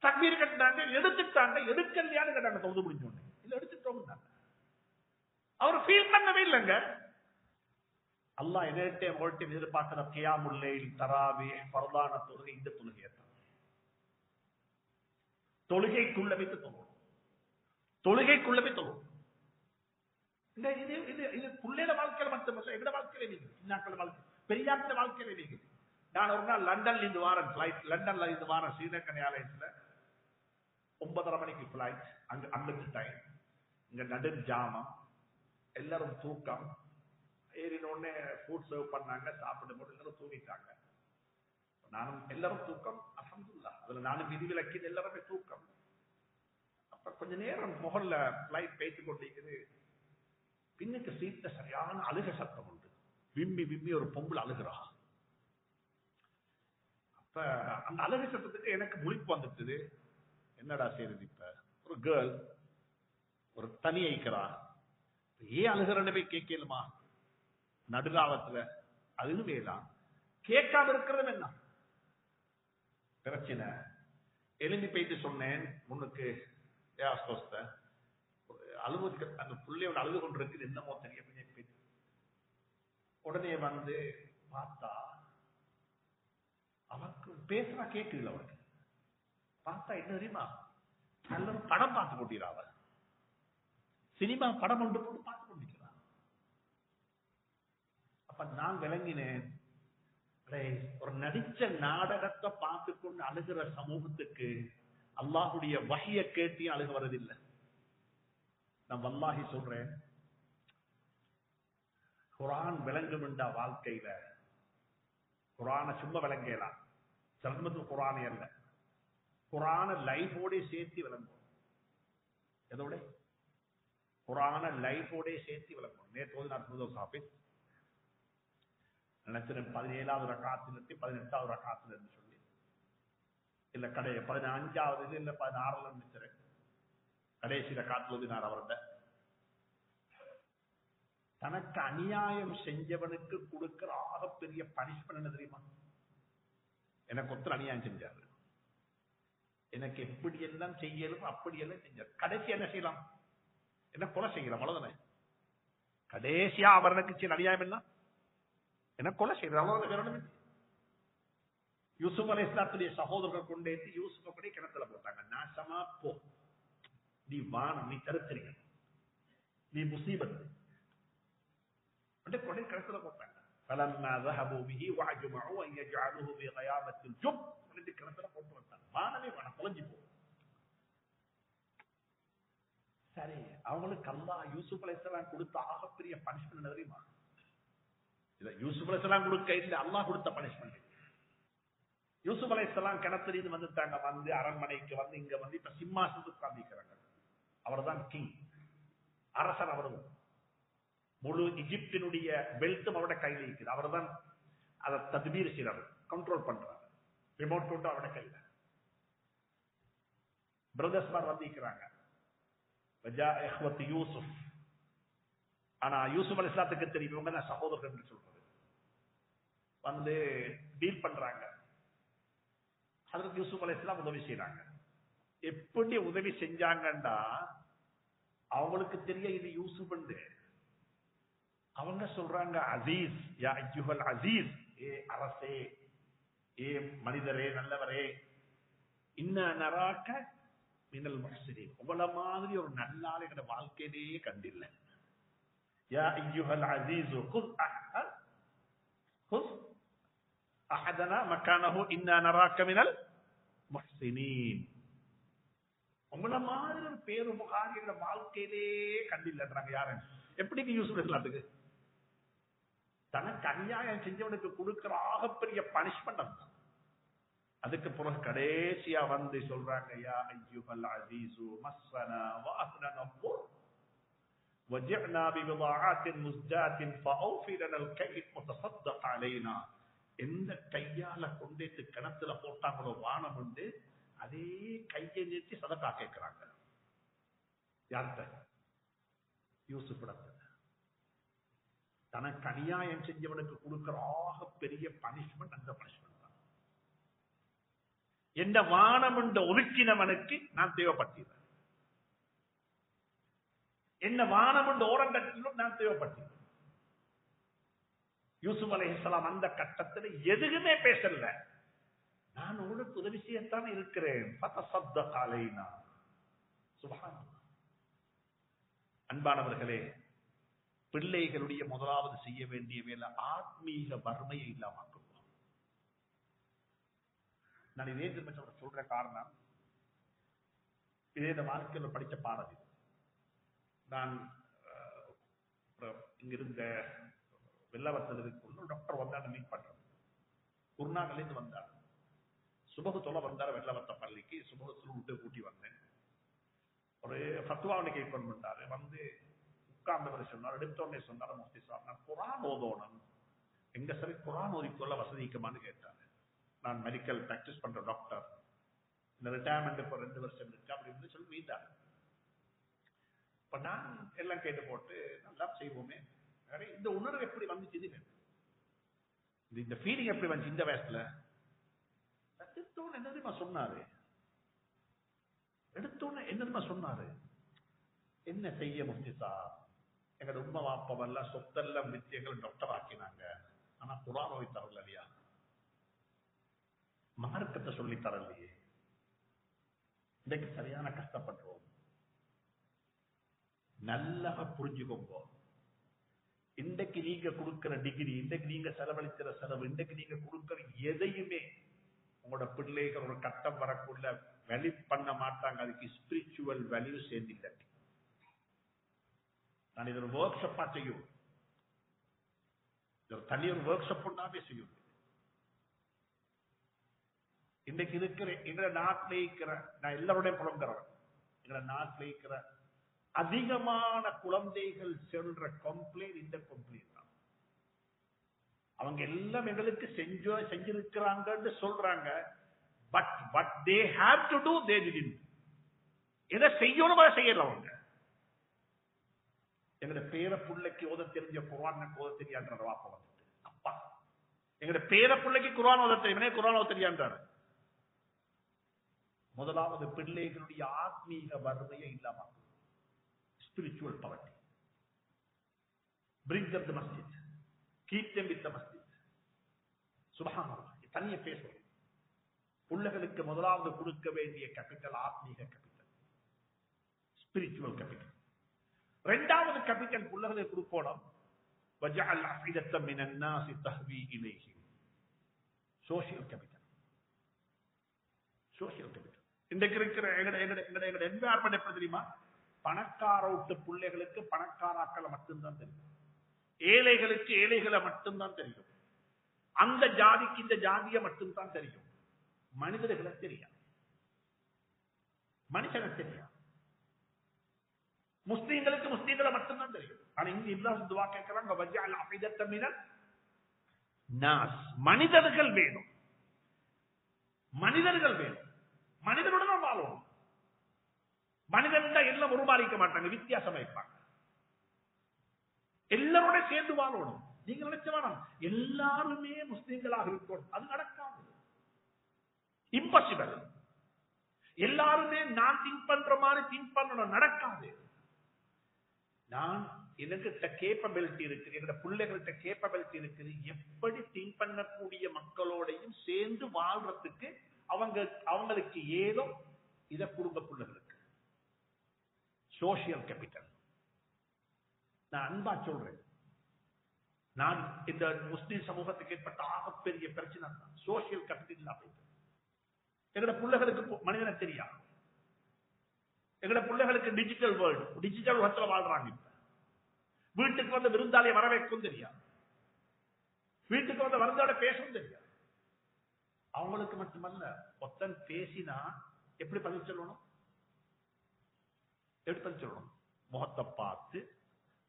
தக்பீர் கட்டினாங்க, எடுத்துட்டாங்க. எடுக்கலையான்னு கேட்டாங்க, தொழுது முடிஞ்சோன்னு. இல்ல எடுத்துட்டோம். அவர் ஃபீல் பண்ணவே இல்லைங்க. அல்லாஹ் என்னட்டே உங்கள்கிட்ட எதிர்பார்க்கிற கியாமுல் லைல், தராவீஹ், ஃபர்தான தொழுகை, இந்த தொழுகையை தொழுகைக்குள்ள வைத்து தொழுவோம், தொழுகைக்குள்ள போய் தொழுவோம். இது புள்ளையில வாழ்க்கையில மட்டுமல்ல, எங்கட வாழ்க்கையில நீங்க சின்னாக்கள் வாழ்க்கை, பெரியாக்கள் வாழ்க்கையில நீங்க. நான் ஒரு நாள் லண்டன்ல இருந்து வாரன் பிளைட், லண்டன்ல இருந்து வாரன் ஸ்ரீநகர் ஏர்லைன்ஸ்ல 9:30 மணிக்கு பிளைட். அங்க டைம், இங்க நடு ஜாமம், எல்லாரும் தூக்கம். ஏறினோடனே ஃபுட் சர்வ் பண்ணாங்க, சாப்பிட்டு போட்டு எல்லாரும் தூங்கிட்டாங்க. நானும் எல்லாரும் தூக்கம், அல்ஹம்துலில்லாஹ். அதுல நானும் விதிவிலக்கி எல்லாருமே தூக்கம். அப்ப கொஞ்ச நேரம் முகல்ல பிளைட் பேசிக் கொண்டிருக்குது. பின்னுக்கு சீட்ல சரியான அழுக சத்தம் உண்டு, விம்மி விம்மி ஒரு பொம்புல அழுகிறா. அப்ப அந்த அழுக சத்தத்துக்கு எனக்கு முழிப்பு வந்துட்டுது. என்னடா செய்யுது? இப்ப ஒரு கேர்ள் ஒரு தனி ஐக்கிறா, ஏன் அழுகிறன்னு போய் கேட்கலுமா நடுராவத்துல? அதுவுமே தான் கேட்காம இருக்கிறது என்ன பிரச்சனை? எழுந்து போயிட்டு சொன்னேன் முன்னுக்கு, அழுவதுக்கு அந்த பிள்ளையோட அழுது கொண்டிருக்கு, என்னமோ தெரிய. உடனே வந்து பார்த்தா அவருக்கு பேசுறா கேட்கல. அவருக்கு பார்த்தா என்ன தெரியுமா, எல்லாரும் படம் பார்த்து கொண்டிருக்கிறார், சினிமா படம் ஒன்று போட்டு பார்த்து கொண்டிருக்கிறார். அப்ப நான் விளங்கினேன், ஒரு நடிச்ச நாடகத்தை பார்த்து கொண்டு அழுகிற சமூகத்துக்கு அல்லாஹுடைய வஹிய கேட்டி அழுக வரதில்லை. நான் வல்லாஹி சொல்றேன், குர்ஆன் விளங்கும் என்ற வாழ்க்கையில குர்ஆனை சும்மா விளங்கலாம், சர்மத்து குர்ஆனே அல்ல, குர்ஆனை லைஃபோட சேர்த்து விளங்கும். எதோட? குர்ஆனை லைஃபோட சேர்த்து விளங்கும். நேற்று நான் புதுசா சாப்பிட் நினைச்சிருந்தேன் 17வது ரக்காத்திலிருந்து 18வது ரக்காத்துல இருந்து சொல்லி, இல்ல 15வது இல்ல 16ல நினைச்சிருக்கேன். கடைசி ரக்காத்துல நான் அவர்கிட்ட தனக்கு அநியாயம் செஞ்சவனுக்கு கொடுக்கிற ஆகப்பெரிய பனிஷ்மெண்ட் என்ன தெரியுமா? எனக்கு ஒருத்தர் அநியாயம் செஞ்சாரு, எனக்கு எப்படி எல்லாம் செய்யலும் அப்படி எல்லாம் செஞ்சார். கடைசி என்ன செய்யலாம்? என்ன கொலை செய்யலாம், அவ்வளவுதானே. கடைசியா அவருக்கு செய்ய அநியாயம் என்ன? என்ன கொலை செய்யலாம், அவ்வளவுதான். யூசுப் அலைஹிஸ்ஸலாத்துடைய சகோதரர்கள் கொண்டேற்றி யூசுப் அப்படி கிணத்துல போட்டாங்க. நாசமா போ, நீ வானம், நீ தருத்திரிங்க, நீ முசீபத் கொண்டே கிணத்துல போட்டாங்க. فلما ذهبوا به وعجمعوا ان يجعلوه في غيابة الجب, கிணத்துல போட்டு வந்தாங்க. வானமே வானம், தொலைஞ்சு போ. சரி, அவங்களுக்கு அல்லாஹ் யூசுப் அலைஹிஸ்ஸலாம் கொடுத்த ஆகப்பெரிய பனிஷ்மெண்ட் தெரியுமா? யூசுப் அலைஹிஸ்ஸலாம் கொடுக்க இல்ல, அல்லாஹ் கொடுத்த பனிஷ்மெண்ட். யூசுப் அலைஹிஸ்ஸலாம் கிணத்துல வந்துட்டாங்க, வந்து அரண்மனைக்கு வந்து இங்க வந்து இப்ப சிம்மாசனத்துக்கு உட்கார்ந்திருக்கிறாங்க. அவர் தான் கிங், அரசன். அவரும் முழு எகிப்தினுடைய வெல்த்தும் அவருடைய கையில் இருக்குது. அவர் தான் அதை தத்பீர் செய்யறாரு, கண்ட்ரோல் பண்றாரு. ரிமோட் கொண்டு அவருடைய கையில. பிரதர்ஸ் மாதிரி வந்திருக்கிறாங்க. யூசுப். ஆனா யூசுப் அலைஹிஸ்ஸலாத்துக்கு தெரியும் இவங்க தான் சகோதரர்கள் என்று சொல்றது. வந்து டீல் பண்றாங்க. ஹஜ்ரத் யூசுப் அலைஹிஸ்ஸலாம் உதவி செய்யறாங்க. எப்படி உதவி செஞ்சாங்கன்னா, அவங்களுக்கு தெரிய இது யூசுப் என்று. அவங்க சொல்றாங்க, அசீஸ், யா அய்யுஹல் அசீஸ், ஏ அரசே, ஏ மனிதரே, நல்லவரே, இன்ன நராக்க மினல் முஹ்சினீன், உங்கள மாதிரி ஒரு நல்ல ஆளை எங்க வாழ்க்கையிலேயே கண்டில்லை. யா அய்யுஹல் அசீஸ் குஸ் அஹதனா மக்கானஹு இன்ன நராக்க மினல் முஹ்சினீன், உங்கள மாதிரி ஒரு பேரு புகாரி எங்க வாழ்க்கையிலேயே கண்டில்லைன்றாங்க. யாரு? எப்படி யூசுப் அலைஹிஸ்ஸலாத்துக்கு தனக்கு அநியாயம் செஞ்சவனுக்கு கொடுக்கிற ஆகப்பெரிய பனிஷ்மெண்ட் தான். அதுக்கு பிறகு கடைசியா வந்து சொல்றாங்க, யா அய்யுஹல் அஸீஸு மஸ்ஸனா வ அஹ்லனா துர் வஜஅனா பிபிதாஅத்தின் முஸ்தாத்தின் ஃபஅவ்ஃபி லனல் கைத் வதஸத்தக் அலைனா. எந்த கையால கொண்டேத்து கிணத்துல போட்டாங்களோ வானம் வந்து அதே கையை நீட்டி சதகா கேட்கிறாங்க. யார்கிட்ட? யூசுப் இடத்துல. தனக்கு அநியாயம் செஞ்சவனுக்கு கொடுக்கிற ஆக பெரிய பனிஷ்மெண்ட் அந்த பனிஷ்மெண்ட் தான். எந்த வானம் என்று ஒதுக்கினவனுக்கு நான் தேவைப்பட்டேன், என்ன வானம் என்று ஓரங்கட்டிலும் நான் தேவைப்பட்டேன். யூசுப் அலைஹிஸ்ஸலாம் அந்த கட்டத்தில் எதுவுமே பேசல. நான் உங்களுக்கு உதவி செய்யத்தான் இருக்கிறேன். ஃபதஸத்தக் அலைனா. சுப்ஹானல்லாஹ். அன்பானவர்களே, பிள்ளைகளுடைய முதலாவது செய்ய வேண்டிய வேலை ஆத்மீக வறுமையை இல்லாமக்குவோம். நான் இதே திரும்ப சொல்ற காரணம், இதே இந்த வாழ்க்கையில் படிச்ச பாடம். நான் இங்கிருந்த வெள்ளவத்தலுக்கு டாக்டர் வந்தாரு, மீட் பண்றேன். குருநாகலேருந்து வந்தார். சுபகு தொலை வந்தார் வெள்ளவத்த பள்ளிக்கு. சுபகத்துல விட்டு கூட்டி வந்தேன். ஒரு ஃபத்வாவை கேட்கணும் பண்ணாரு. வந்து உட்கார்ந்தவர் சொன்னார். எடுத்தோடனே சொன்னார், முஃப்தி சார், நான் குர்ஆன் ஓதோணும், எங்க சரி குர்ஆன் ஓதிக்கொள்ள வசதிக்குமான்னு கேட்டாரு. நான் மெடிக்கல் பிராக்டிஸ் பண்ற டாக்டர், இந்த ரிட்டையர்மெண்ட் இப்போ 2 வருஷம் இருக்கு அப்படின்னு சொல்லி வீட்டார். இப்ப நான் எல்லாம் கேட்டு போட்டு நல்லா செய்வோமே, இந்த உணர்வு எப்படி வந்துச்சு, இந்த ஃபீலிங் எப்படி வந்துச்சு இந்த வயசுல? எடுத்தோன்னு என்ன தெரியுமா சொன்னாரு? எடுத்தோன்னு என்ன தெரியுமா சொன்னாரு? என்ன செய்ய முஃப்தி சார், எங்களோட உண்மை வாப்பவெல்லாம் சொத்தெல்லாம் வித்து எங்களை டாக்டர் ஆக்கினாங்க, ஆனா குர்ஆன் ஓதி தரல இல்லையா, மார்க்கத்தை சொல்லி தரலையே. இன்றைக்கு சரியான கஷ்டப்படுறோம். நல்லா புரிஞ்சுக்கோங்க. இன்றைக்கு நீங்க கொடுக்கிற டிகிரி, இன்றைக்கு நீங்க செலவழிக்கிற செலவு, இன்றைக்கு நீங்க கொடுக்கிற எதையுமே உங்களோட பிள்ளைகள் ஒரு கட்டம் வரக்குள்ள வேல்யூ பண்ண மாட்டாங்க. அதுக்கு ஸ்பிரிச்சுவல் வேல்யூ சேர்ந்து. நான் இது ஒரு ஒர்க் ஷாப்பா செய்யும், தனி ஒரு ஒர்க் ஷாப் ஒன்றாவே செய்யும். இன்றைக்கு இருக்கிற எங்க நாட்டில் இருக்கிற, நான் எல்லாருடைய புலம்புறேன், எங்க நாட்டில் இருக்கிற அதிகமான குழந்தைகள் செல்ற கம்ப்ளைண்ட் இந்த கம்ப்ளைண்ட் தான். அவங்க எல்லாம் எங்களுக்கு செஞ்சிருக்கிறாங்கன்னு சொல்றாங்க. But what they have to do they didn't. எதை செய்யணுமா செய்யல. அவங்க எங்கட பேர புள்ளைக்கு ஓத தெரிஞ்ச குர்ஆன் ஓத தெரியான்ற வாப்பா வந்துட்டு, அப்பா எங்கட பேர புள்ளைக்கு குர்ஆன் ஓத தெரியும், குர்ஆன் ஓத தெரியான்றாரு. முதலாவது பிள்ளைகளுடைய ஆத்மீக வறுமையை இல்லாம, spiritual poverty. Bring them to masjid, keep them with the masjid. சுப்ஹானல்லாஹ். தனியே பேசுறோம். பிள்ளைகளுக்கு முதலாவது கொடுக்க வேண்டிய கேபிட்டல் ஆத்மீக கேபிட்டல், ஸ்பிரிச்சுவல் கேபிட்டல். இரண்டாவது கேபிட்டல் பிள்ளைகளுக்கு கொடுக்கணும், வஜஅல் அஃஇதத்த மினன் நாஸி தஹ்வி இலைஹிம், சோஷியல் கேபிட்டல். சோஷியல் கேபிட்டல் இன்றைக்கு இருக்கிற எங்க என்வாயர்மெண்ட் எப்படி தெரியுமா? பணக்கார விட்டு பிள்ளைகளுக்கு பணக்காராக்களை மட்டும்தான் தெரியும், ஏழைகளுக்கு ஏழைகளை மட்டும்தான் தெரியும், அந்த ஜாதிக்கு இந்த ஜாதியை மட்டும்தான் தெரியும், மனிதர்களை தெரியாது, மனுஷனை தெரியாது. முஸ்லீம்களுக்கு முஸ்லீம்களை மட்டும்தான் தெரியும். ஆனா இங்க இப்ராஹிம் துவா கேட்கிறாங்க, வஜ்அல் அஃபிதத்த மினல் நாஸ், மனிதர்கள் வேணும், மனிதர்கள் வேணும், மனிதனுடன் வாழணும். மனிதன் தான் எல்லாம் உருமாறிக்க மாட்டாங்க, வித்தியாசம் வைப்பாங்க. எல்லாரோட சேர்ந்து வாழணும். நீங்க நினைச்ச வேணாம் எல்லாருமே முஸ்லீம்களாக இருக்கணும், அது நடக்காது, இம்பாசிபிள். எல்லாருமே நான் திங்க் பண்ற மாதிரி திங்க் பண்ணணும், நடக்காது. நான் என்கிட்ட கேப்பபிலிட்டி இருக்குது, என்னோட பிள்ளைகள்கிட்ட கேப்பபிலிட்டி இருக்குது, எப்படி திங்க் பண்ணக்கூடிய மக்களோடையும் சேர்ந்து வாழ்றதுக்கு அவங்களுக்கு ஏதோ இதை கொடுங்க பிள்ளைகளுக்கு. Social capital. நான் அன்பா சொல்றேன், நான் இந்த முஸ்லிம் சமூகத்துக்கு ஏற்பட்ட ஆகப்பெரிய பிரச்சனை தான் சோசியல் கேபிட்டல். எங்கட பிள்ளைகளுக்கு மனிதனை தெரியா, எங்கட பிள்ளைகளுக்கு டிஜிட்டல் வேர்ல்டு, டிஜிட்டல் உலகத்துல வாழ்றாங்க. இப்ப வீட்டுக்கு வந்து விருந்தாளியை வரவேற்கும் தெரியா, வீட்டுக்கு வந்து வருந்தோட பேசவும் தெரியா. அவங்களுக்கு மட்டுமல்ல, ஒத்தன் பேசினா எப்படி பதில் சொல்லணும், எப்படி பதில் சொல்லணும்? முகத்தை பார்த்து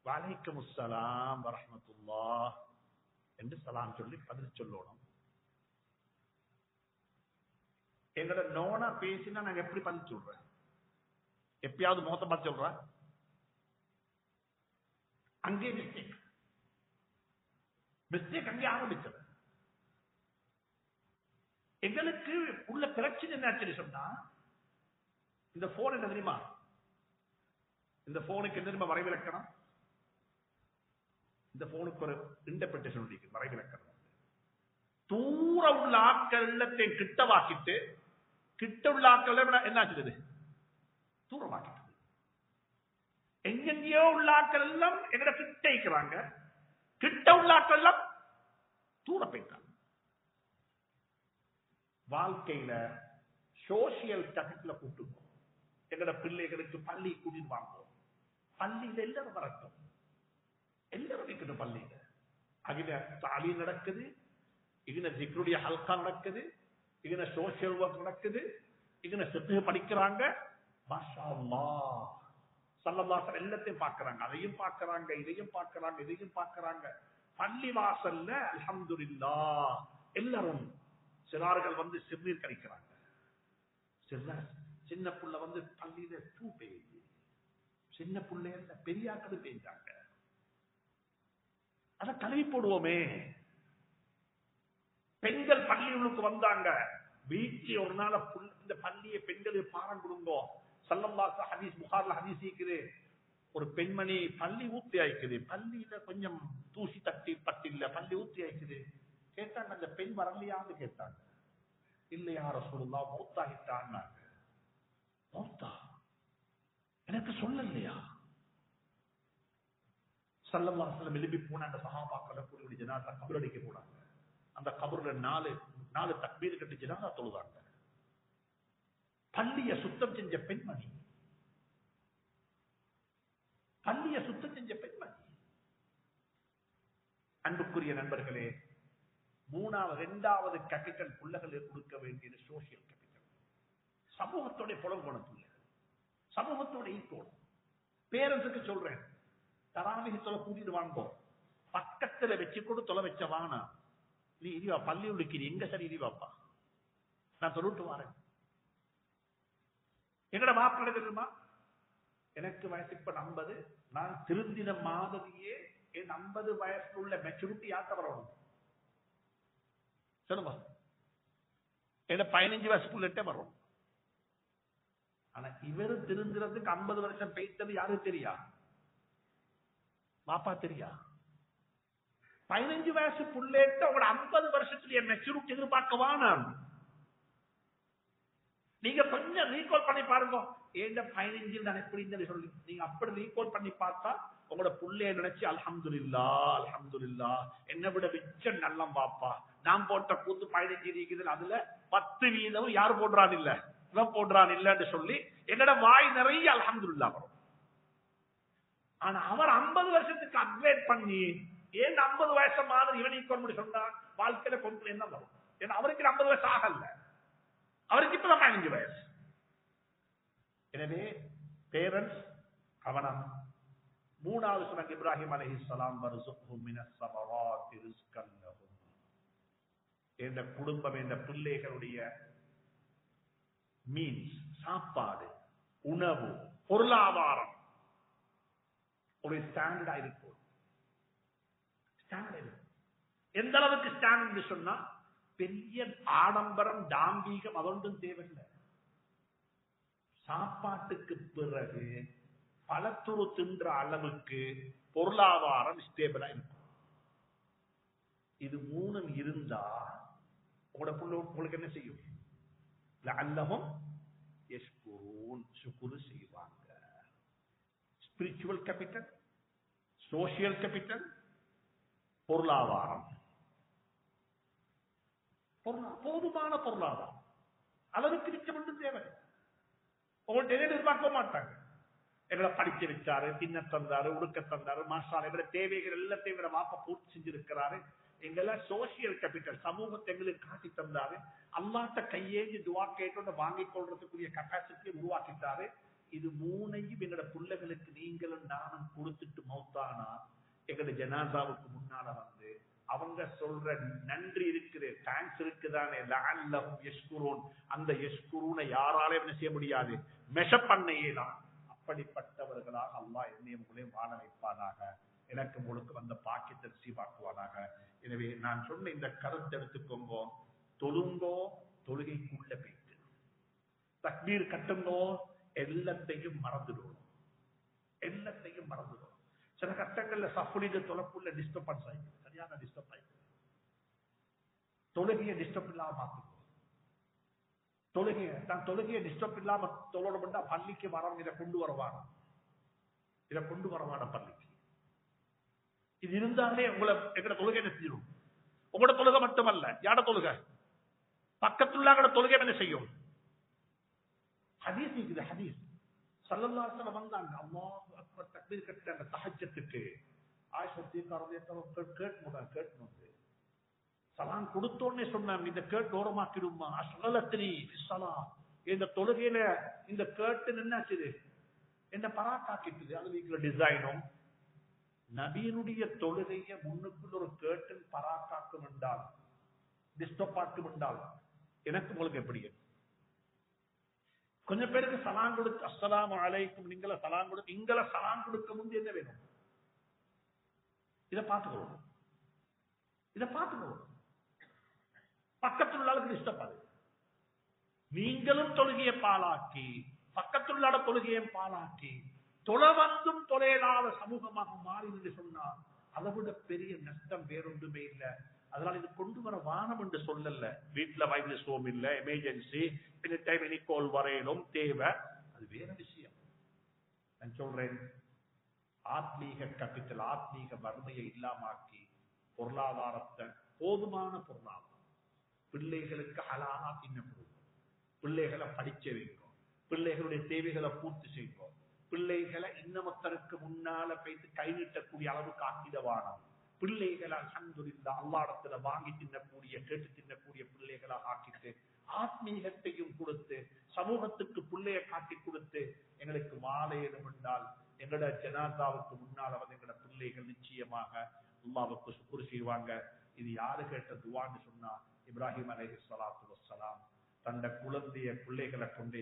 வலைக்கும் அஸ்ஸலாம் வரஹ்மத்துல்லாஹ் என்று சலாம் சொல்லி பதில் சொல்லணும். எங்கட நோனா பேசினா நாங்க எப்படி பதில் சொல்றேன்? எப்பயாவது முகத்தை பார்த்து சொல்றேன்? அங்கே மிஸ்டேக், மிஸ்டேக் அங்கே ஆரம்பிச்சது. எங்களுக்கு உள்ள பிரச்சனை என்ன சொன்னா, இந்த போன் என்ன தெரியுமா, இந்த போனுக்கு என்ன தெரியுமா வரைவிலக்கணம்? இந்த போனுக்கு ஒரு இன்டர்பிரேஷன் இருக்கு, வரைவிலக்கணம். தூர உள்ள ஆட்கள் எல்லாத்தையும் கிட்டவாக்கிட்டு, கிட்ட உள்ள ஆட்கள் என்ன ஆச்சுது, தூரமாக்கிட்டு. எங்கெங்கயோ உள்ள ஆட்கள் எல்லாம் எங்கட கிட்ட இருக்கிறாங்க, கிட்ட உள்ள ஆட்கள் எல்லாம் தூர போயிட்டாங்க. வாழ்க்கையில சோசியல் கேபிட்டல கூட்டுவோம். எங்கட பிள்ளைகளுக்கு பள்ளி கூட்டிட்டு வாங்குவோம். பள்ளியில எல்லாரும் வரட்டும், எல்லாரும் இருக்கட்டும் பள்ளியில. அகில தாலி நடக்குது, இங்க ஜிக்ருடைய ஹல்கா நடக்குது, இங்க சோசியல் ஒர்க் நடக்குது, இங்க சித்து படிக்கிறாங்க. மாஷா அல்லாஹ், ஸல்லல்லாஹு அலைஹி எல்லாத்தையும் பார்க்கறாங்க, அதையும் பார்க்கறாங்க, இதையும் பார்க்கறாங்க, இதையும் பார்க்கறாங்க. பள்ளி வாசல்ல அல்ஹம்துலில்லாஹ் எல்லாரும். சிறார்கள் வந்து சிறுநீர் கழிக்கிறாங்க, சின்ன புள்ள வந்து பள்ளியில பூ பெய்யுது, சின்ன பிள்ளைல பெரியாக்கள் பெய்ஞ்சாங்க. அத கழுவி போடுவோமே. பெண்கள் பள்ளிகளுக்கு வந்தாங்க, வீட்டில் ஒரு நாள் இந்த பள்ளியை பெண்களுக்கு பாடம் கொடுங்கோ. ஸல்லல்லாஹு அலைஹி ஹதீஸ், புகார்ல ஹதீஸ் இருக்குது. ஒரு பெண்மணி பள்ளி ஊத்தி ஆயிக்குது, பள்ளியில கொஞ்சம் தூசி தட்டி பட்டில்ல பள்ளி ஊத்தி ஆயிக்குது. கேட்டாங்க, அந்த பெண் வரலையான்னு கேட்டாங்க. இல்லையா ரசூலுல்லாஹ் மௌத்தாகிட்டாங்க. மௌத்தா? எனக்கு சொல்லலையா? ஸல்லல்லாஹு அலைஹி வஸல்லம் எழுப்பி போன அந்த சஹாபாக்களை கூடி ஜனாஸா கபர் அடிக்க போனாங்க. அந்த கபர்ல நாலு தக்பீர் கட்டி ஜனாஸா தொழுதாங்க. பள்ளிய சுத்தம் செஞ்ச பெண்மணி, பள்ளிய சுத்தம் செஞ்ச பெண்மணி. அன்புக்குரிய நண்பர்களே, இரண்டாவது கேபிட்டல் பிள்ளைகள் கொடுக்க வேண்டியது சோசியல் கேபிட்டல். சமூகத்தோட புலம்புண பிள்ளைகள், சமூகத்தோட ஈக்கோணும். பேரண்ட்ஸுக்கு சொல்றேன், தராவிக தொலை கூட்டிட்டு வாங்கோ, பக்கத்துல வச்சு கூட தொலை வச்ச வானா, நீ இதுவா பள்ளி உடுக்கிறீ எங்க சரி இதுவாப்பா, நான் சொல்லிட்டு வரேன். எங்கட மாப்பிள்ளை தெரியுமா, எனக்கு வயசு இப்ப 50, நான் திருந்தின மாதிரியே என் 50 வயசுல உள்ள மெச்சூரிட்டி யாத்த வரணும் சொல்லுமா? என்ன 15 வயசுக்குள்ளே வரும். ஆனா இவரு திருந்துறதுக்கு 50 வருஷம் பெய்த்தது யாரும் தெரியா? பாப்பா தெரியா? 15 வயசு புள்ளேட்ட உங்களோட 50 வருஷத்துல மெச்சூரிட்டி எதிர்பார்க்கவான. நீங்க கொஞ்சம் ரீகால் பண்ணி பாருங்க, ஏண்ட 15 நான் எப்படி சொல்லி நீங்க அப்படி ரீகால் பண்ணி பார்த்தா உங்களோட புள்ளைய நினைச்சு அல்ஹம்துலில்லாஹ் அல்ஹம்துலில்லாஹ் என்னை விட மிச்ச நல்லம் பாப்பா, நான் போட்ட கூத்து 15 இருக்குது, அதுல 10% யாரு போடுறான் இல்ல, இவன் போடுறான் இல்லன்னு சொல்லி என்னோட வாய் நிறைய அல்ஹம்துலில்லாஹ் வரும். ஆனா அவர் 50 வருஷத்துக்கு அப்கிரேட் பண்ணி ஏன் 50 வயசு மாதிரி இவனை கொண்டு சொன்னா வாழ்க்கையில கொண்டு என்ன வரும்? ஏன்னா அவருக்கு 50 வயசு ஆகல, அவருக்கு இப்பதான் 15 வயசு. எனவே பேரண்ட்ஸ் கவனம். மூணாவது சொன்னாங்க இப்ராஹிம் அலைஹிஸ்ஸலாம் வர்சுக்ஹும் மினஸ் ஸமராத்தி ரிஸ்கன் லஹும். இந்த குடும்பம் இந்த பிள்ளைகளுடைய மீன்ஸ் சாப்பாடு, உணவு, பொருளாதாரம் ஒரு ஸ்டாண்டர்டா இருக்கும். எந்த அளவுக்கு ஸ்டாண்டர்ட் சொன்னா பெரிய ஆடம்பரம் தாம்பீகம் அவொன்றும் தேவையில்லை. சாப்பாட்டுக்கு பிறகு பலத்துரு தின்ற அளவுக்கு பொருளாதாரம் ஸ்டேபிளா இருக்கும். இது மூணும் இருந்தா உங்களுக்கு என்ன செய்யும்? லஅல்லஹும் யஷ்குரூன், சுக்ர் செய்வாங்க. ஸ்பிரிச்சுவல் கேபிட்டல், சோசியல் கேபிட்டல், பொருளாதாரம், போதுமான பொருளாதாரம், அளவுக்கு மிச்சம் ஒன்றும் தேவை. உங்கள்கிட்ட எதிர்பார்க்க மாட்டாங்க. எங்களை படிக்க வச்சாரு, தின்ன தந்தாரு, உடுக்க தந்தாரு, மாசால எங்களை தேவைகள் எல்லாத்தையும் எங்களை வாப்ப பூர்த்தி செஞ்சிருக்கிறாரு. எங்களை சோசியல் கேபிட்டல், சமூகத்தை எங்களுக்கு காட்டி தந்தாரு. அல்லாட்ட கையேஞ்சி துவா கேட்டு வாங்கிக் கொள்றதுக்குரிய கெப்பாசிட்டியை உருவாக்கிட்டாரு. இது மூணையும் எங்களோட பிள்ளைகளுக்கு நீங்களும் நானும் கொடுத்துட்டு மௌத்தானா எங்களோட ஜனாசாவுக்கு முன்னால வந்து அவங்க சொல்ற நன்றி இருக்குது, தேங்க்ஸ் இருக்குதானே, லஅல்லஹும் யஷ்குரூன், அந்த யஷ்குரூனை யாராலே என்ன செய்ய முடியாது, மெஷர் பண்ணையே தான். அப்படிப்பட்டவர்களாக அல்லாஹ் என்னையும் உங்களையும் வாழ வைப்பானாக. எனக்கு உங்களுக்கு வந்த பாக்கியத்தை நசீபாக்குவானாக. எனவே நான் சொன்ன இந்த கருத்தை எடுத்துக்கோங்க. தொழுங்கோ, தொழுகைக்குள்ள போயிட்டு தக்பீர் கட்டுங்கோ, எல்லாத்தையும் மறந்துடுவோம், எல்லாத்தையும் மறந்துடுவோம். சில கட்டங்கள்ல சஃபுலித தொலைப்புள்ள டிஸ்டர்பன்ஸ் ஆயிடுது, சரியான டிஸ்டர்ப் ஆயிடுது. தொழுகையை டிஸ்டர்ப் இல்லாம பார்த்துக்கோ. தொழுகையை டிஸ்டர்ப் இல்லாம தொழணும்னா பள்ளிக்கு வரவங்க இதை கொண்டு வருவாங்க, இதை கொண்டு வரவான பள்ளிக்கு. இது இருந்தாலே உங்களை எங்கட தொழுகை என்ன செய்யும்? உங்களோட தொழுகை மட்டுமல்ல, யாட தொழுகை, பக்கத்துள்ள தொழுகை என்ன செய்யும்? ஹதீஸ் இருக்குது, ஹதீஸ் ஸல்லல்லாஹு அலைஹி வஸல்லம் வந்தாங்க, அல்லாஹு அக்பர் தக்பீர் கட்டிட்டாங்க தஹஜ்ஜுக்கு. ஆயிஷா ரலியல்லாஹு அன்ஹா கேட்கணும், சலாம் கொடுத்தோன்னே சொன்னாங்க, இந்த கேட் ஓரமாக்கிடுமா, அஸ்கலத்னி ஃபிஸ்ஸலா, இந்த தொழுகையில இந்த கேட்டு என்னாச்சு, என்ன பராக்காக்கிட்டுது. அது வீட்டுல டிசைனும் நபியினுடைய தொழுகைய முன்னுக்குள்ள ஒரு கேட்டின் பராக்காக்கும் என்றால், டிஸ்டர்ப் ஆக்கும் என்றால் எனக்கு உங்களுக்கு எப்படி? கொஞ்சம் பேருக்கு சலாம் கொடுத்து அஸ்ஸலாமு அலைக்கும் நீங்கள சலாம் கொடுத்து இங்கள சலாம் கொடுக்க முந்தி என்ன வேணும்? இதை பார்த்துக்கணும், இதை பார்த்துக்கணும். பக்கத்துள்ள ஆளுக்கு டிஸ்டர்ப் ஆகுது. நீங்களும் தொழுகையை பாலாக்கி பக்கத்துள்ள தொழுகையை பாலாக்கி தொலை வந்தும் தொலைலாத சமூகமாக மாறி என்று சொன்னால் அதை விட பெரிய நஷ்டம் வேறொன்றுமே இல்லை. அதனால இது கொண்டு வர வானம் என்று சொல்லல. வீட்டுல வைரஸ் ஹோம் இல்ல, emergency, any time any call வரையிலும் தேவை, அது வேற விஷயம். நான் சொல்றேன், ஆத்மீக கேபிட்டல், ஆத்மீக வறுமையை இல்லாமாக்கி பொருளாதாரத்தை, போதுமான பொருளாதாரம், பிள்ளைகளுக்கு ஹலாலா தின்ன கொடுக்கும், பிள்ளைகளை படிக்க வைக்கும், பிள்ளைகளுடைய தேவைகளை பூர்த்தி செய்யும், பிள்ளைகளை இன்னமத்தருக்கு முன்னால போயிட்டு கை நீட்டக்கூடிய அளவுக்கு ஆக்கிடவானம், பிள்ளைகளை அல்ஹம்துலில்லாஹ் அல்லாஹ்விடத்துல வாங்கி தின்னக்கூடிய, கேட்டு தின்னக்கூடிய பிள்ளைகளாக ஆக்கிட்டு, ஆத்மீகத்தையும் கொடுத்து, சமூகத்துக்கு பிள்ளைய காட்டி கொடுத்து, எங்களுக்கு மாலையிடும் என்றால் எங்களோட ஜனாதாவுக்கு முன்னால் வந்து எங்களோட பிள்ளைகள் நிச்சயமாக அல்லாஹ்வுக்கு சுக்ர் செய்வாங்க. இது யாரு கேட்ட துவான்னு சொன்னா, இப்ராஹிம் அலைஹிஸ்ஸலாத்து வஸ்ஸலாம் தந்த குழந்தைய பிள்ளைகளை கொண்டு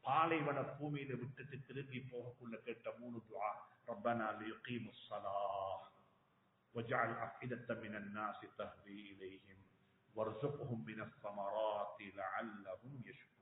பாலைவன பூமியில விட்டுட்டு திரும்பி போகக்குள்ள கேட்ட 3 துஆ. ரப்பனா லியுகீமுஸ் ஸலாஹ் வஜ்அல் அஃஇதத்த மினன் நாஸி தஹ்வி இலைஹிம் வர்ஸுக்ஹும் மினஸ் ஸமராத்தி லஅல்லஹும் யஷ்குரூன்.